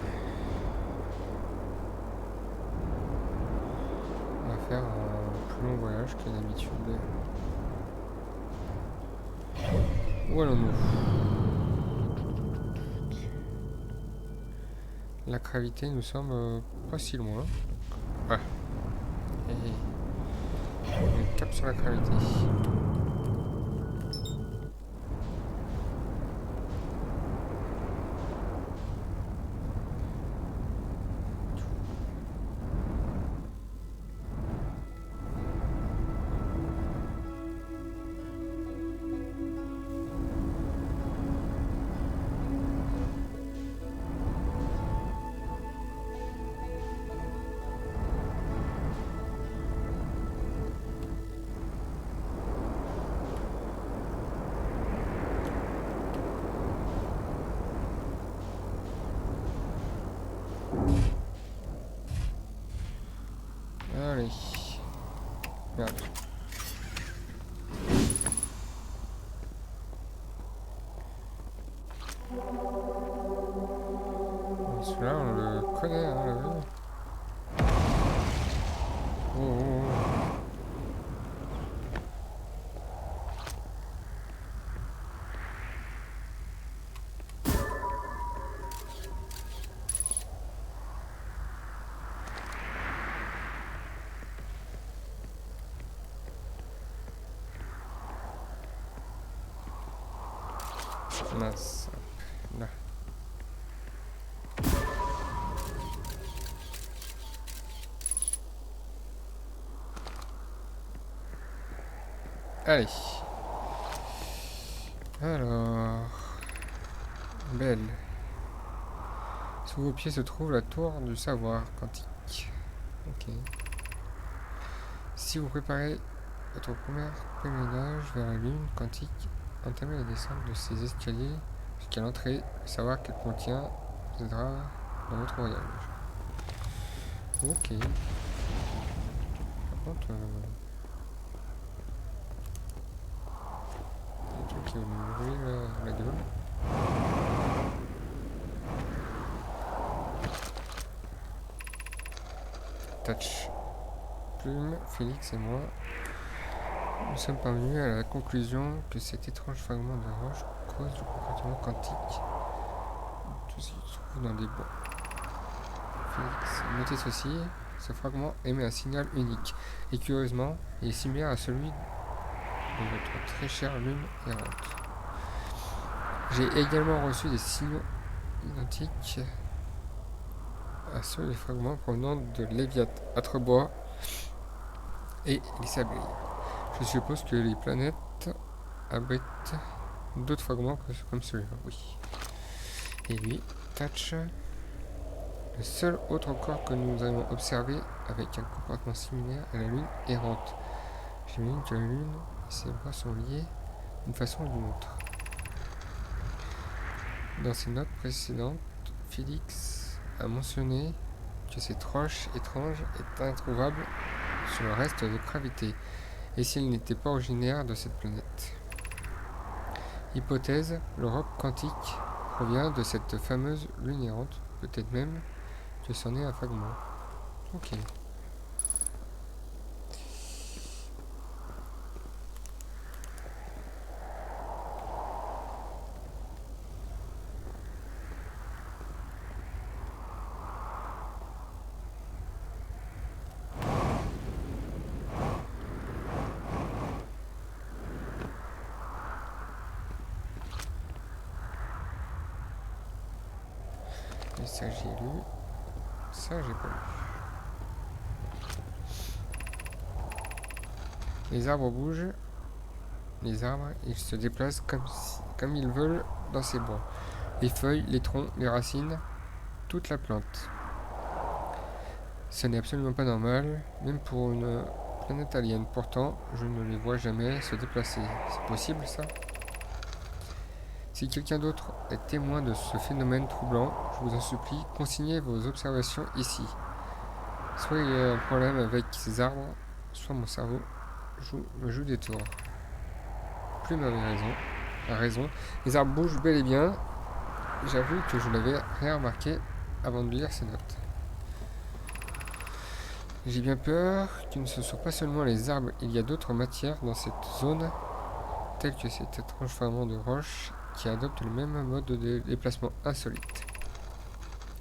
On va faire un plus long voyage que d'habitude. Où allons-nous? La gravité nous semble pas si loin. Ouais. Et on cap sur la gravité. Allez. Merde. Celui-là, on le connaît, hein, la vue. Oh, oh, oh. Mince. Là. Allez. Alors. Belle. Sous vos pieds se trouve la tour du savoir quantique. Ok. Si vous préparez votre premier pèlerinage vers la lune quantique, entamez la descente de ces escaliers jusqu'à l'entrée. Savoir qu'elle contient vous aidera dans votre voyage. Ok. Par contre, des trucs qui vont me brûler la gueule. Touch. Plume, Félix et moi, nous sommes parvenus à la conclusion que cet étrange fragment de roche cause le comportement quantique. Tout ce qui se trouve dans des bois. Félix, notez ceci, ce fragment émet un signal unique, et curieusement, il est similaire à celui de votre très chère lune errante. J'ai également reçu des signaux identiques à ceux des fragments provenant de Léviat, Atrebois et les sabliers. Je suppose que les planètes abritent d'autres fragments comme celui-là, oui. Et lui, Touch, le seul autre corps que nous avons observé avec un comportement similaire à la lune errante. J'imagine que la lune et ses bras sont liés d'une façon ou d'une autre. Dans ses notes précédentes, Félix a mentionné que cette roche étrange est introuvable sur le reste de gravité, et s'il n'était pas originaire de cette planète. Hypothèse, le roc quantique provient de cette fameuse lune errante, peut-être même que c'en est un fragment. Ok. Et ça j'ai lu, ça j'ai pas lu. Les arbres bougent, les arbres ils se déplacent comme ils veulent dans ces bois. Les feuilles, les troncs, les racines, toute la plante. Ce n'est absolument pas normal, même pour une planète alien. Pourtant, je ne les vois jamais se déplacer. C'est possible, ça? Si quelqu'un d'autre est témoin de ce phénomène troublant, je vous en supplie, consignez vos observations ici. Soit il y a un problème avec ces arbres, soit mon cerveau me joue des tours. Plume avait raison. Les arbres bougent bel et bien. J'avoue que je n'avais rien remarqué avant de lire ces notes. J'ai bien peur que ce ne soit pas seulement les arbres, il y a d'autres matières dans cette zone, telles que cet étrange fragment de roche qui adopte le même mode de déplacement insolite.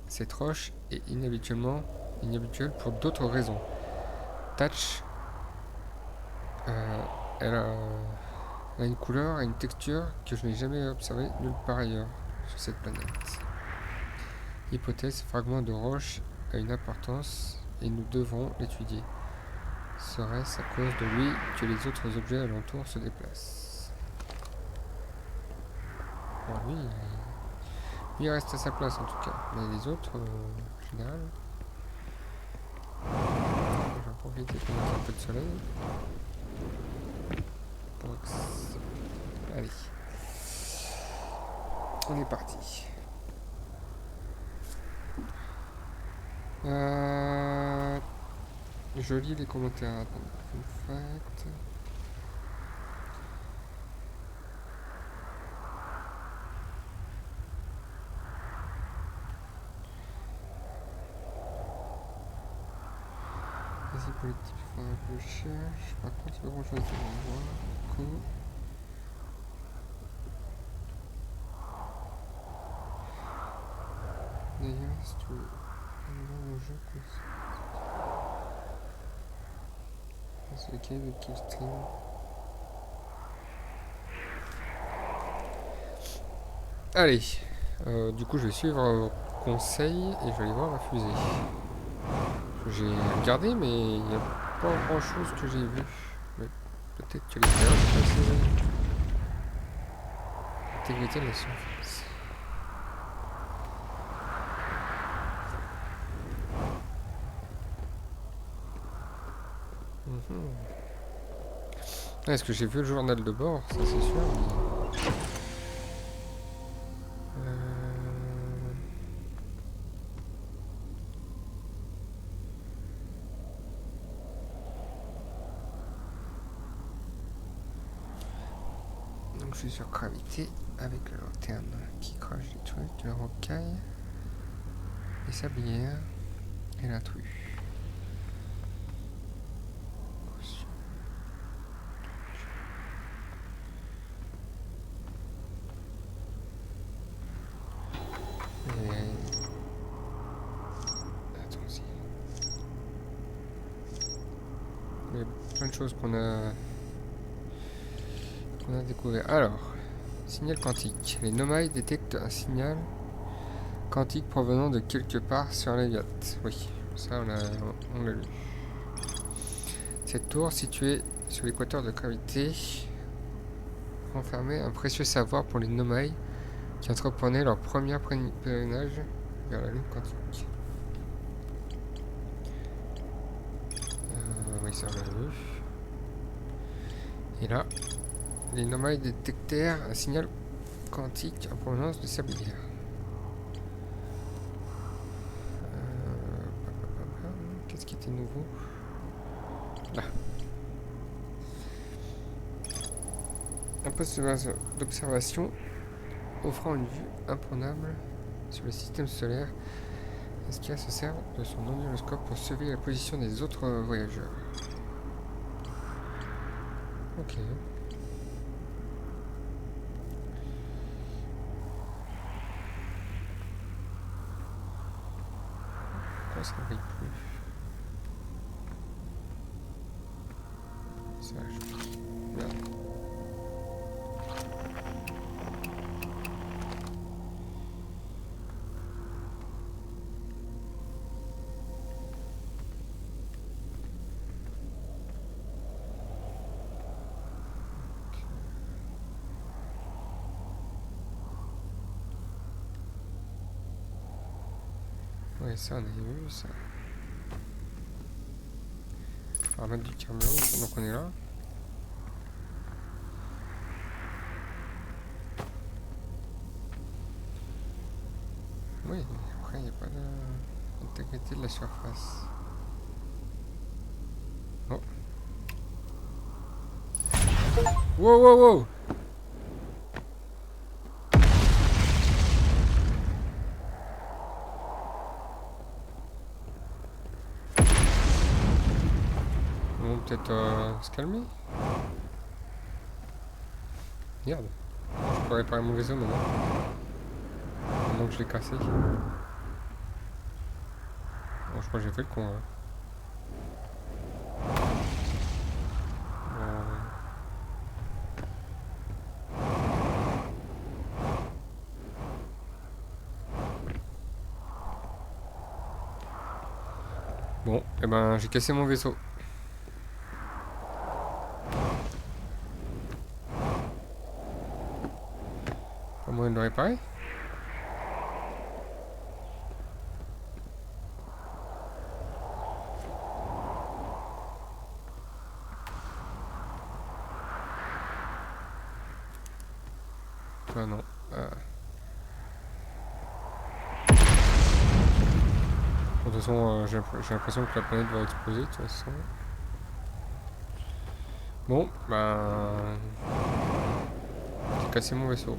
Cette roche est inhabituelle pour d'autres raisons. Thatch, elle a une couleur et une texture que je n'ai jamais observée nulle part ailleurs sur cette planète. Hypothèse, fragment de roche a une importance et nous devrons l'étudier. Serait-ce à cause de lui que les autres objets alentours se déplacent? Bon, lui, il reste à sa place en tout cas. Mais les autres, en général... Je vais en profiter pour mettre un peu de soleil. Box. Allez. On est parti. Je lis les commentaires. Fun fact. Vas-y pour les types, il faudra que je cherche. Par contre, il y a pas grand chose à voir. Cool. D'ailleurs, si tu veux le jeu, c'est lequel de Killstream. Allez, du coup, je vais suivre vos conseils et je vais aller voir ma fusée. J'ai regardé, mais il n'y a pas grand chose que j'ai vu. Mais peut-être que les terrains sont assez. Intégrité de la surface. Est-ce que j'ai vu le journal de bord? Ça, c'est sûr. Mais... Donc, je suis sur gravité avec le lanterne qui crache des trucs, la rocaille, les sablières et l'intrus. Plein de choses qu'on a découvert. Alors, signal quantique. Les Nomai détectent un signal quantique provenant de quelque part sur la yacht. Oui, ça on l'a lu. Cette tour située sur l'équateur de gravité renfermait un précieux savoir pour les Nomai qui entreprenaient leur premier pèlerinage vers la lune quantique. Oui, ça on l'a lu. Et là, les Nomai détectèrent un signal quantique en provenance de Sablière. Qu'est-ce qui était nouveau? Là. Un poste d'observation offrant une vue imprenable sur le système solaire. Esquia se sert de son omniscope pour surveiller la position des autres voyageurs. Ok. Pourquoi ça ne brille plus? Ça, je... Merde. Ouais, ça, on avait vu ça. On va mettre du carburant pendant qu'on est là. Oui, après, il n'y a pas d'intégrité de la surface. Oh. Wow, wow, wow! On va peut-être se calmer. Merde. Je peux réparer mon vaisseau maintenant. Maintenant que je l'ai cassé. Bon, je crois que j'ai fait le con. Hein. Bon, et ben j'ai cassé mon vaisseau. Pas moyen de le réparer? Ah non. De toute façon, j'ai l'impression que la planète va exploser de toute façon. Bon, ben... j'ai cassé mon vaisseau.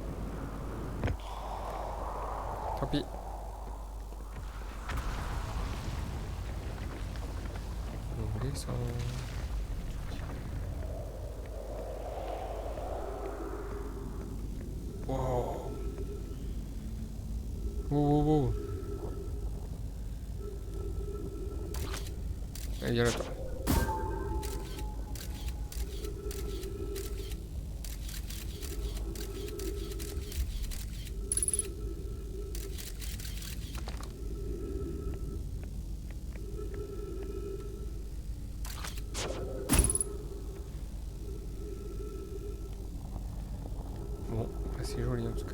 Tant pis. On descend. Wow. Wow, wow, wow. Allez, viens là-bas. Bon, c'est joli en tout cas.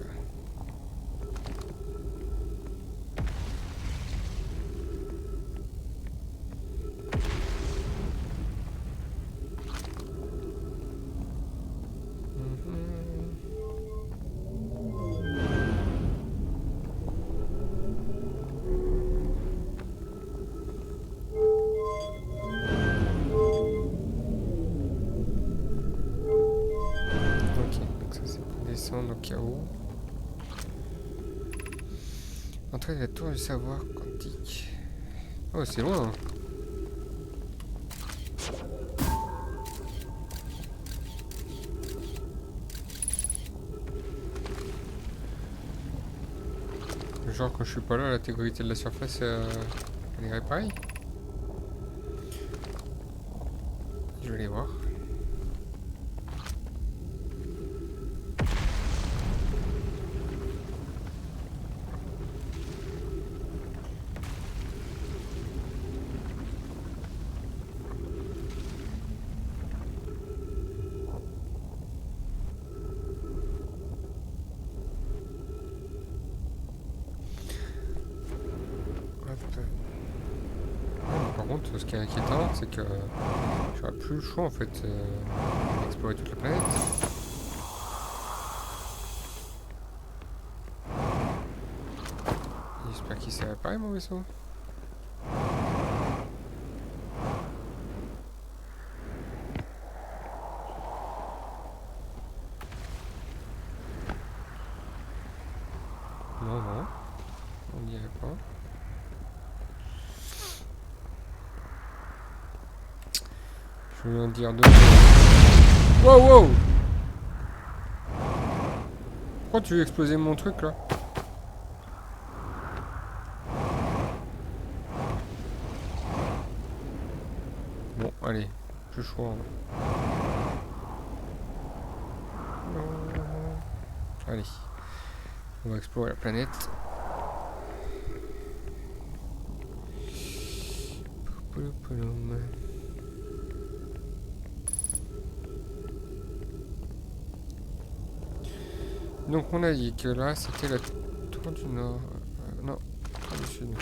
Descendre au cas où. Entrée de la tour du savoir quantique. Oh, c'est loin. Hein. Genre quand je suis pas là, l'intégrité de la surface, elle est réparée. Je vais aller voir. Par contre, ce qui est inquiétant, c'est que j'aurai plus le choix en fait d'explorer toute la planète. J'espère qu'il s'est réparé mon vaisseau. Non, non, on n'y est pas. Je vais en dire deux. Wow, wow! Pourquoi tu veux exploser mon truc là? Bon, allez, plus choix. Allez, on va explorer la planète. Donc on a dit que là c'était la tour du nord. Non, tour du sud.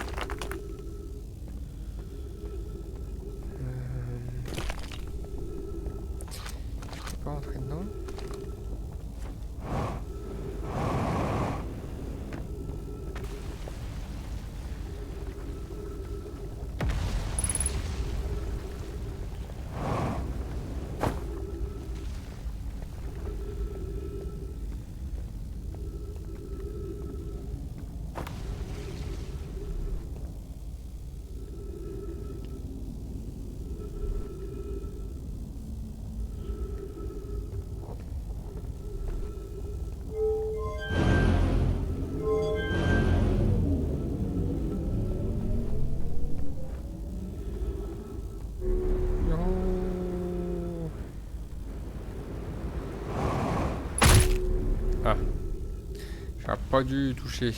pas dû toucher.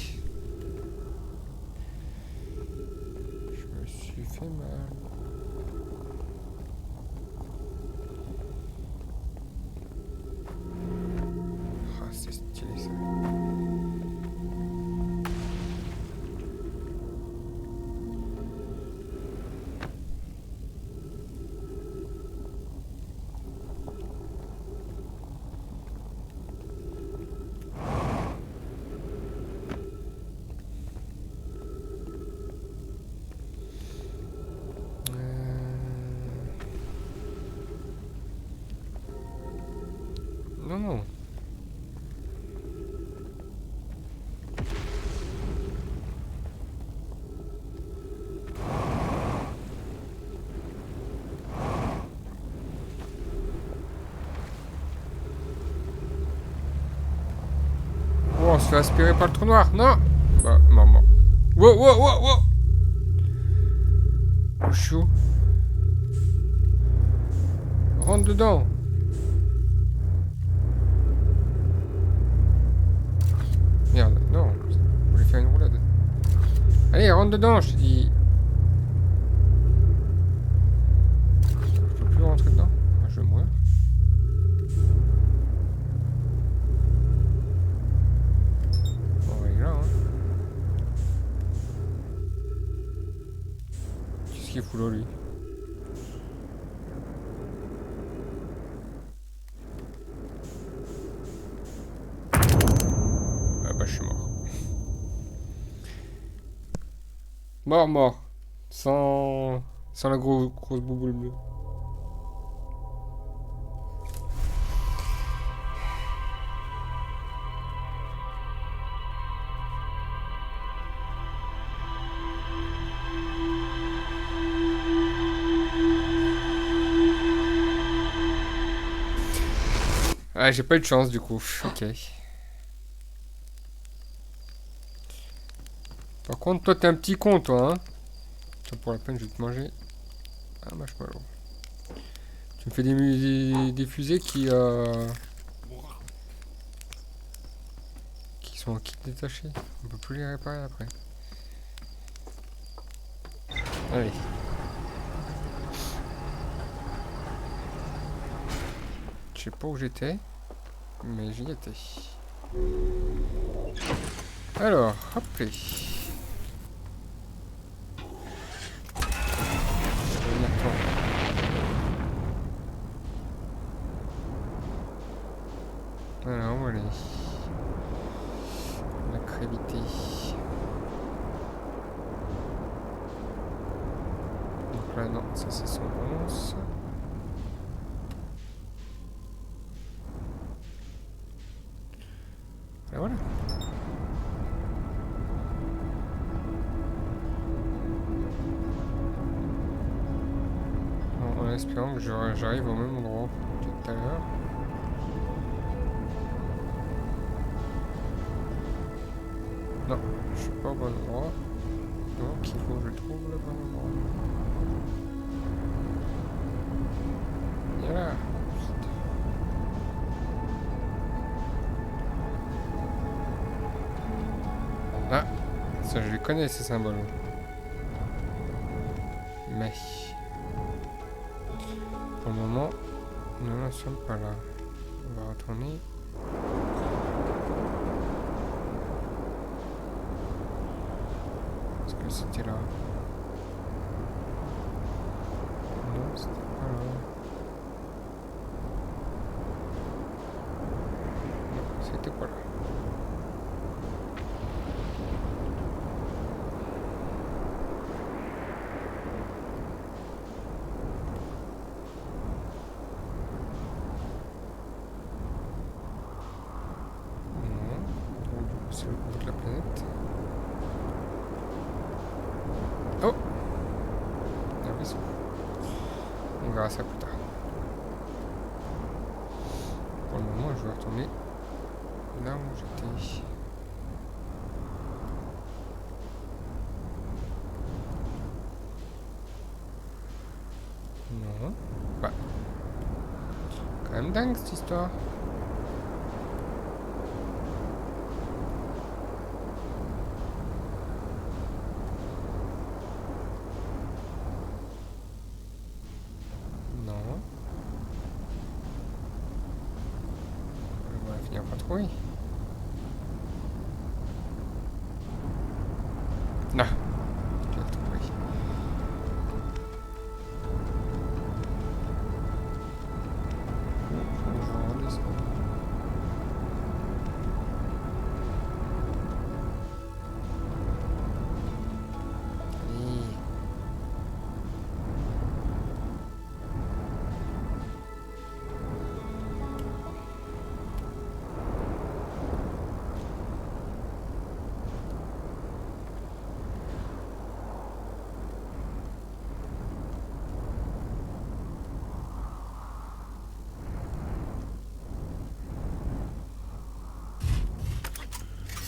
Je me suis fait mal. Ah, c'est stylé ça. Non, non. Oh, on se fait aspirer par le trou noir. Non. Bah, maman. Wow, wow, wow, wow. Oh, chou. Rentre dedans. Merde, non. Je voulais faire une roulade. Allez, rentre dedans, je te dis. Je peux plus rentrer dedans. Ah, je vais mourir. Bon, on va aller là, hein. Qu'est-ce qu'il fout là, lui? Ah bah, je suis mort. Mort, mort. Sans la grosse bouboule bleue. Ah, j'ai pas eu de chance du coup. Ok. Par contre, toi, t'es un petit con, toi, hein. Tiens, pour la peine, je vais te manger un marshmallow. Tu me fais des fusées qui sont en kit détaché. On peut plus les réparer après. Allez. Je sais pas où j'étais, mais j'y étais. Alors, hop là. Voilà, on va aller. La crévité. Donc là, non, ça c'est 111. Et voilà. Bon, en espérant que j'arrive au même endroit que tout à l'heure. Non, je suis pas au bon endroit. Donc il faut que je trouve le bon endroit. Voilà. Ah, ça je les connais ces symboles. Mais pour le moment, nous n'en sommes pas là. On va retourner. Est-ce que c'était là? Non, c'était pas là. Non, c'était pas là. C'est le bout de la planète. Oh! Un vaisseau. On verra ça plus tard. Pour le moment, je vais retourner là où j'étais. Non. Bah. Quand même dingue cette histoire. Oui. Non. Tu as tout pris. Je vais redescendre. Allez.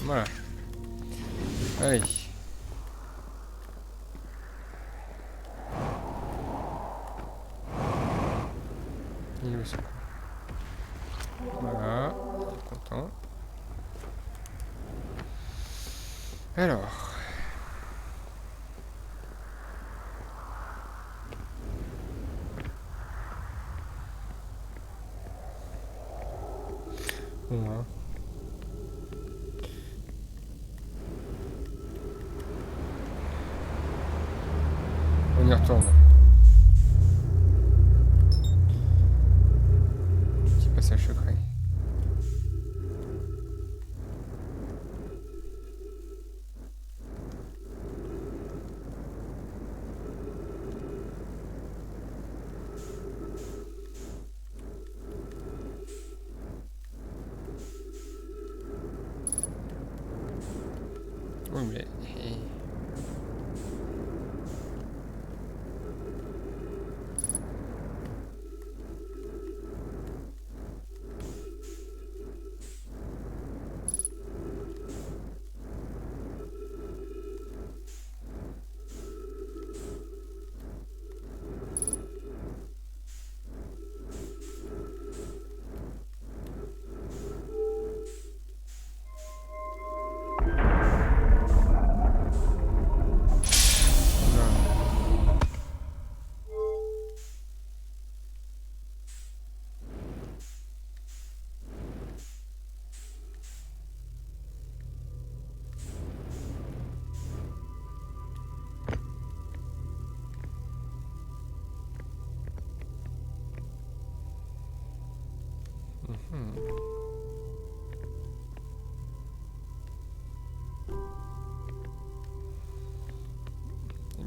Voilà. Allez. Il est où ça? Voilà. Il est content. Alors. Bon, hein. On y retourne. Petit passage secret. Oui, mais...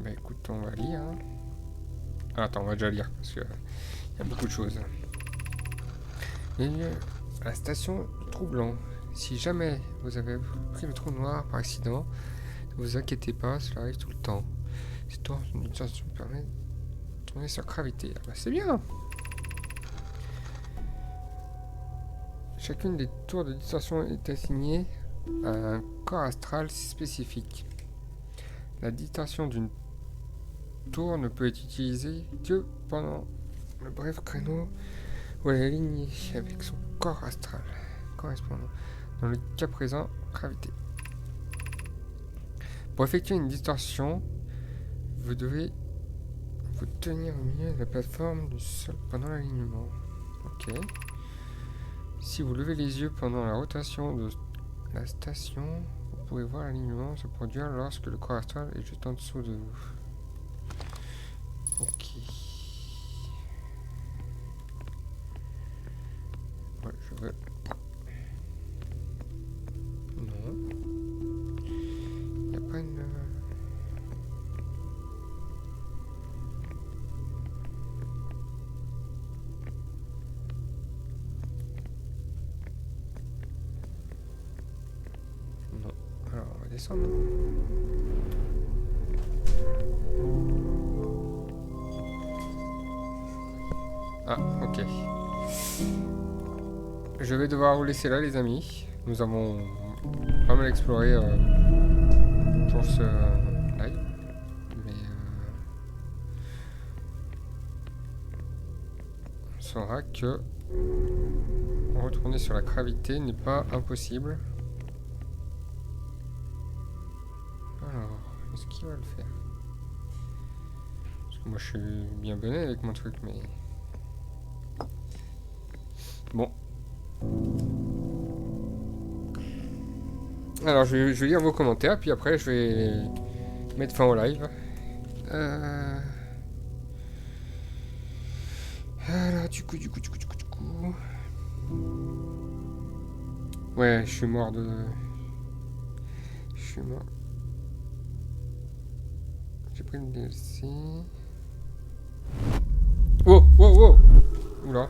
Bah écoute, on va lire. Hein. Ah, attends, on va déjà lire parce que y a beaucoup de choses. Les lieux à la station du Trou Blanc. Si jamais vous avez pris le trou noir par accident, ne vous inquiétez pas, cela arrive tout le temps. Cette tour d'une station permet de tourner sur gravité. Ah bah c'est bien. Chacune des tours de distorsion est assignée à un corps astral spécifique. La distorsion d'une tour ne peut être utilisée que pendant le bref créneau où elle est alignée avec son corps astral correspondant. Dans le cas présent, gravité. Pour effectuer une distorsion, vous devez vous tenir au milieu de la plateforme du sol pendant l'alignement. Ok. Si vous levez les yeux pendant la rotation de la station, vous pouvez voir l'alignement se produire lorsque le corps astral est juste en dessous de vous. Ok. Ouais, je veux... Non. Il n'y a pas une... Non. Alors, on va descendre. Ah, ok. Je vais devoir vous laisser là, les amis. Nous avons pas mal exploré pour ce live. Mais on saura que retourner sur la gravité n'est pas impossible. Alors, est-ce qu'il va le faire? Parce que moi je suis bien bonnet avec mon truc, mais... Bon. Alors, je vais lire vos commentaires, puis après, je vais mettre fin au live. Alors, du coup. Ouais, je suis mort de... Je suis mort. J'ai pris le DLC. Oh. Oula.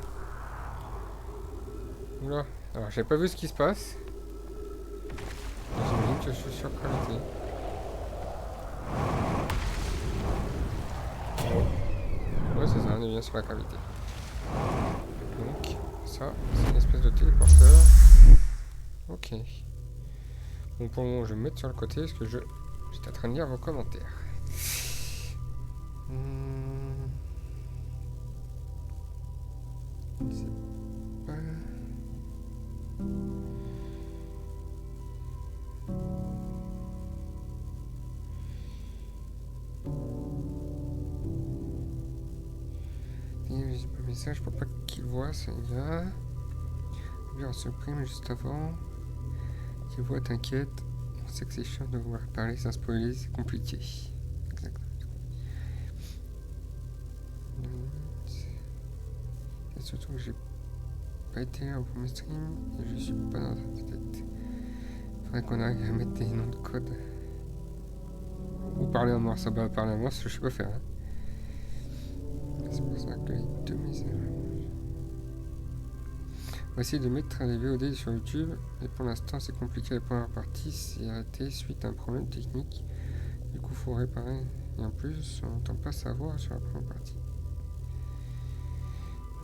Alors, j'ai pas vu ce qui se passe. J'imagine que je suis surconnecté. Ouais, c'est ça, on est bien sur la gravité. Donc, ça, c'est une espèce de téléporteur. Ok. Bon, pour le moment, je vais me mettre sur le côté parce que j'étais en train de lire vos commentaires. C'est pas... J'ai pas le message pour pas qu'il voit, ça y va. On supprime juste avant. Tu vois, t'inquiète. On sait que c'est chiant de voir parler sans spoiler, c'est compliqué. Exactement. Et surtout que j'ai pas été là au premier stream et je suis pas dans cette tête. Faudrait qu'on arrive à mettre des noms de code. Ou parler en noir, ça va parler en noir, je sais pas faire. Hein. C'est pour ça que les deux messages. On va essayer de mettre des VOD sur YouTube, mais pour l'instant c'est compliqué. La première partie c'est arrêté suite à un problème technique. Du coup faut réparer. Et en plus on n'entend pas sa voix sur la première partie.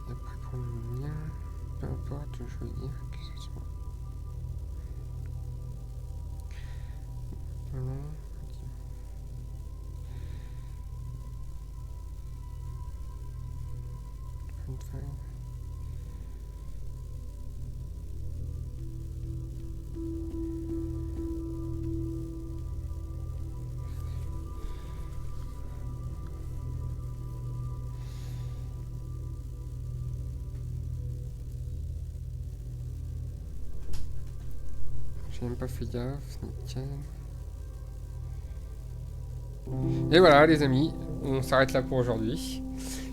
Et après pour le lien, peu importe, je veux dire que ce soit. Voilà. J'ai même pas fait gaffe, nickel. Et voilà les amis, on s'arrête là pour aujourd'hui.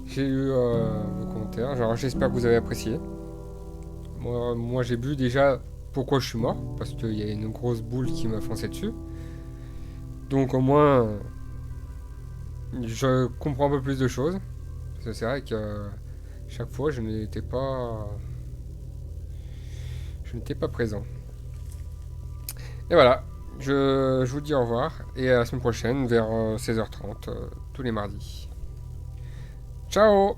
J'ai eu vos commentaires, genre j'espère que vous avez apprécié. Moi j'ai vu déjà pourquoi je suis mort, parce qu'il y a une grosse boule qui m'a foncé dessus. Donc au moins je comprends un peu plus de choses. Parce que c'est vrai que chaque fois je n'étais pas présent. Et voilà, je vous dis au revoir et à la semaine prochaine vers 16h30 tous les mardis. Ciao!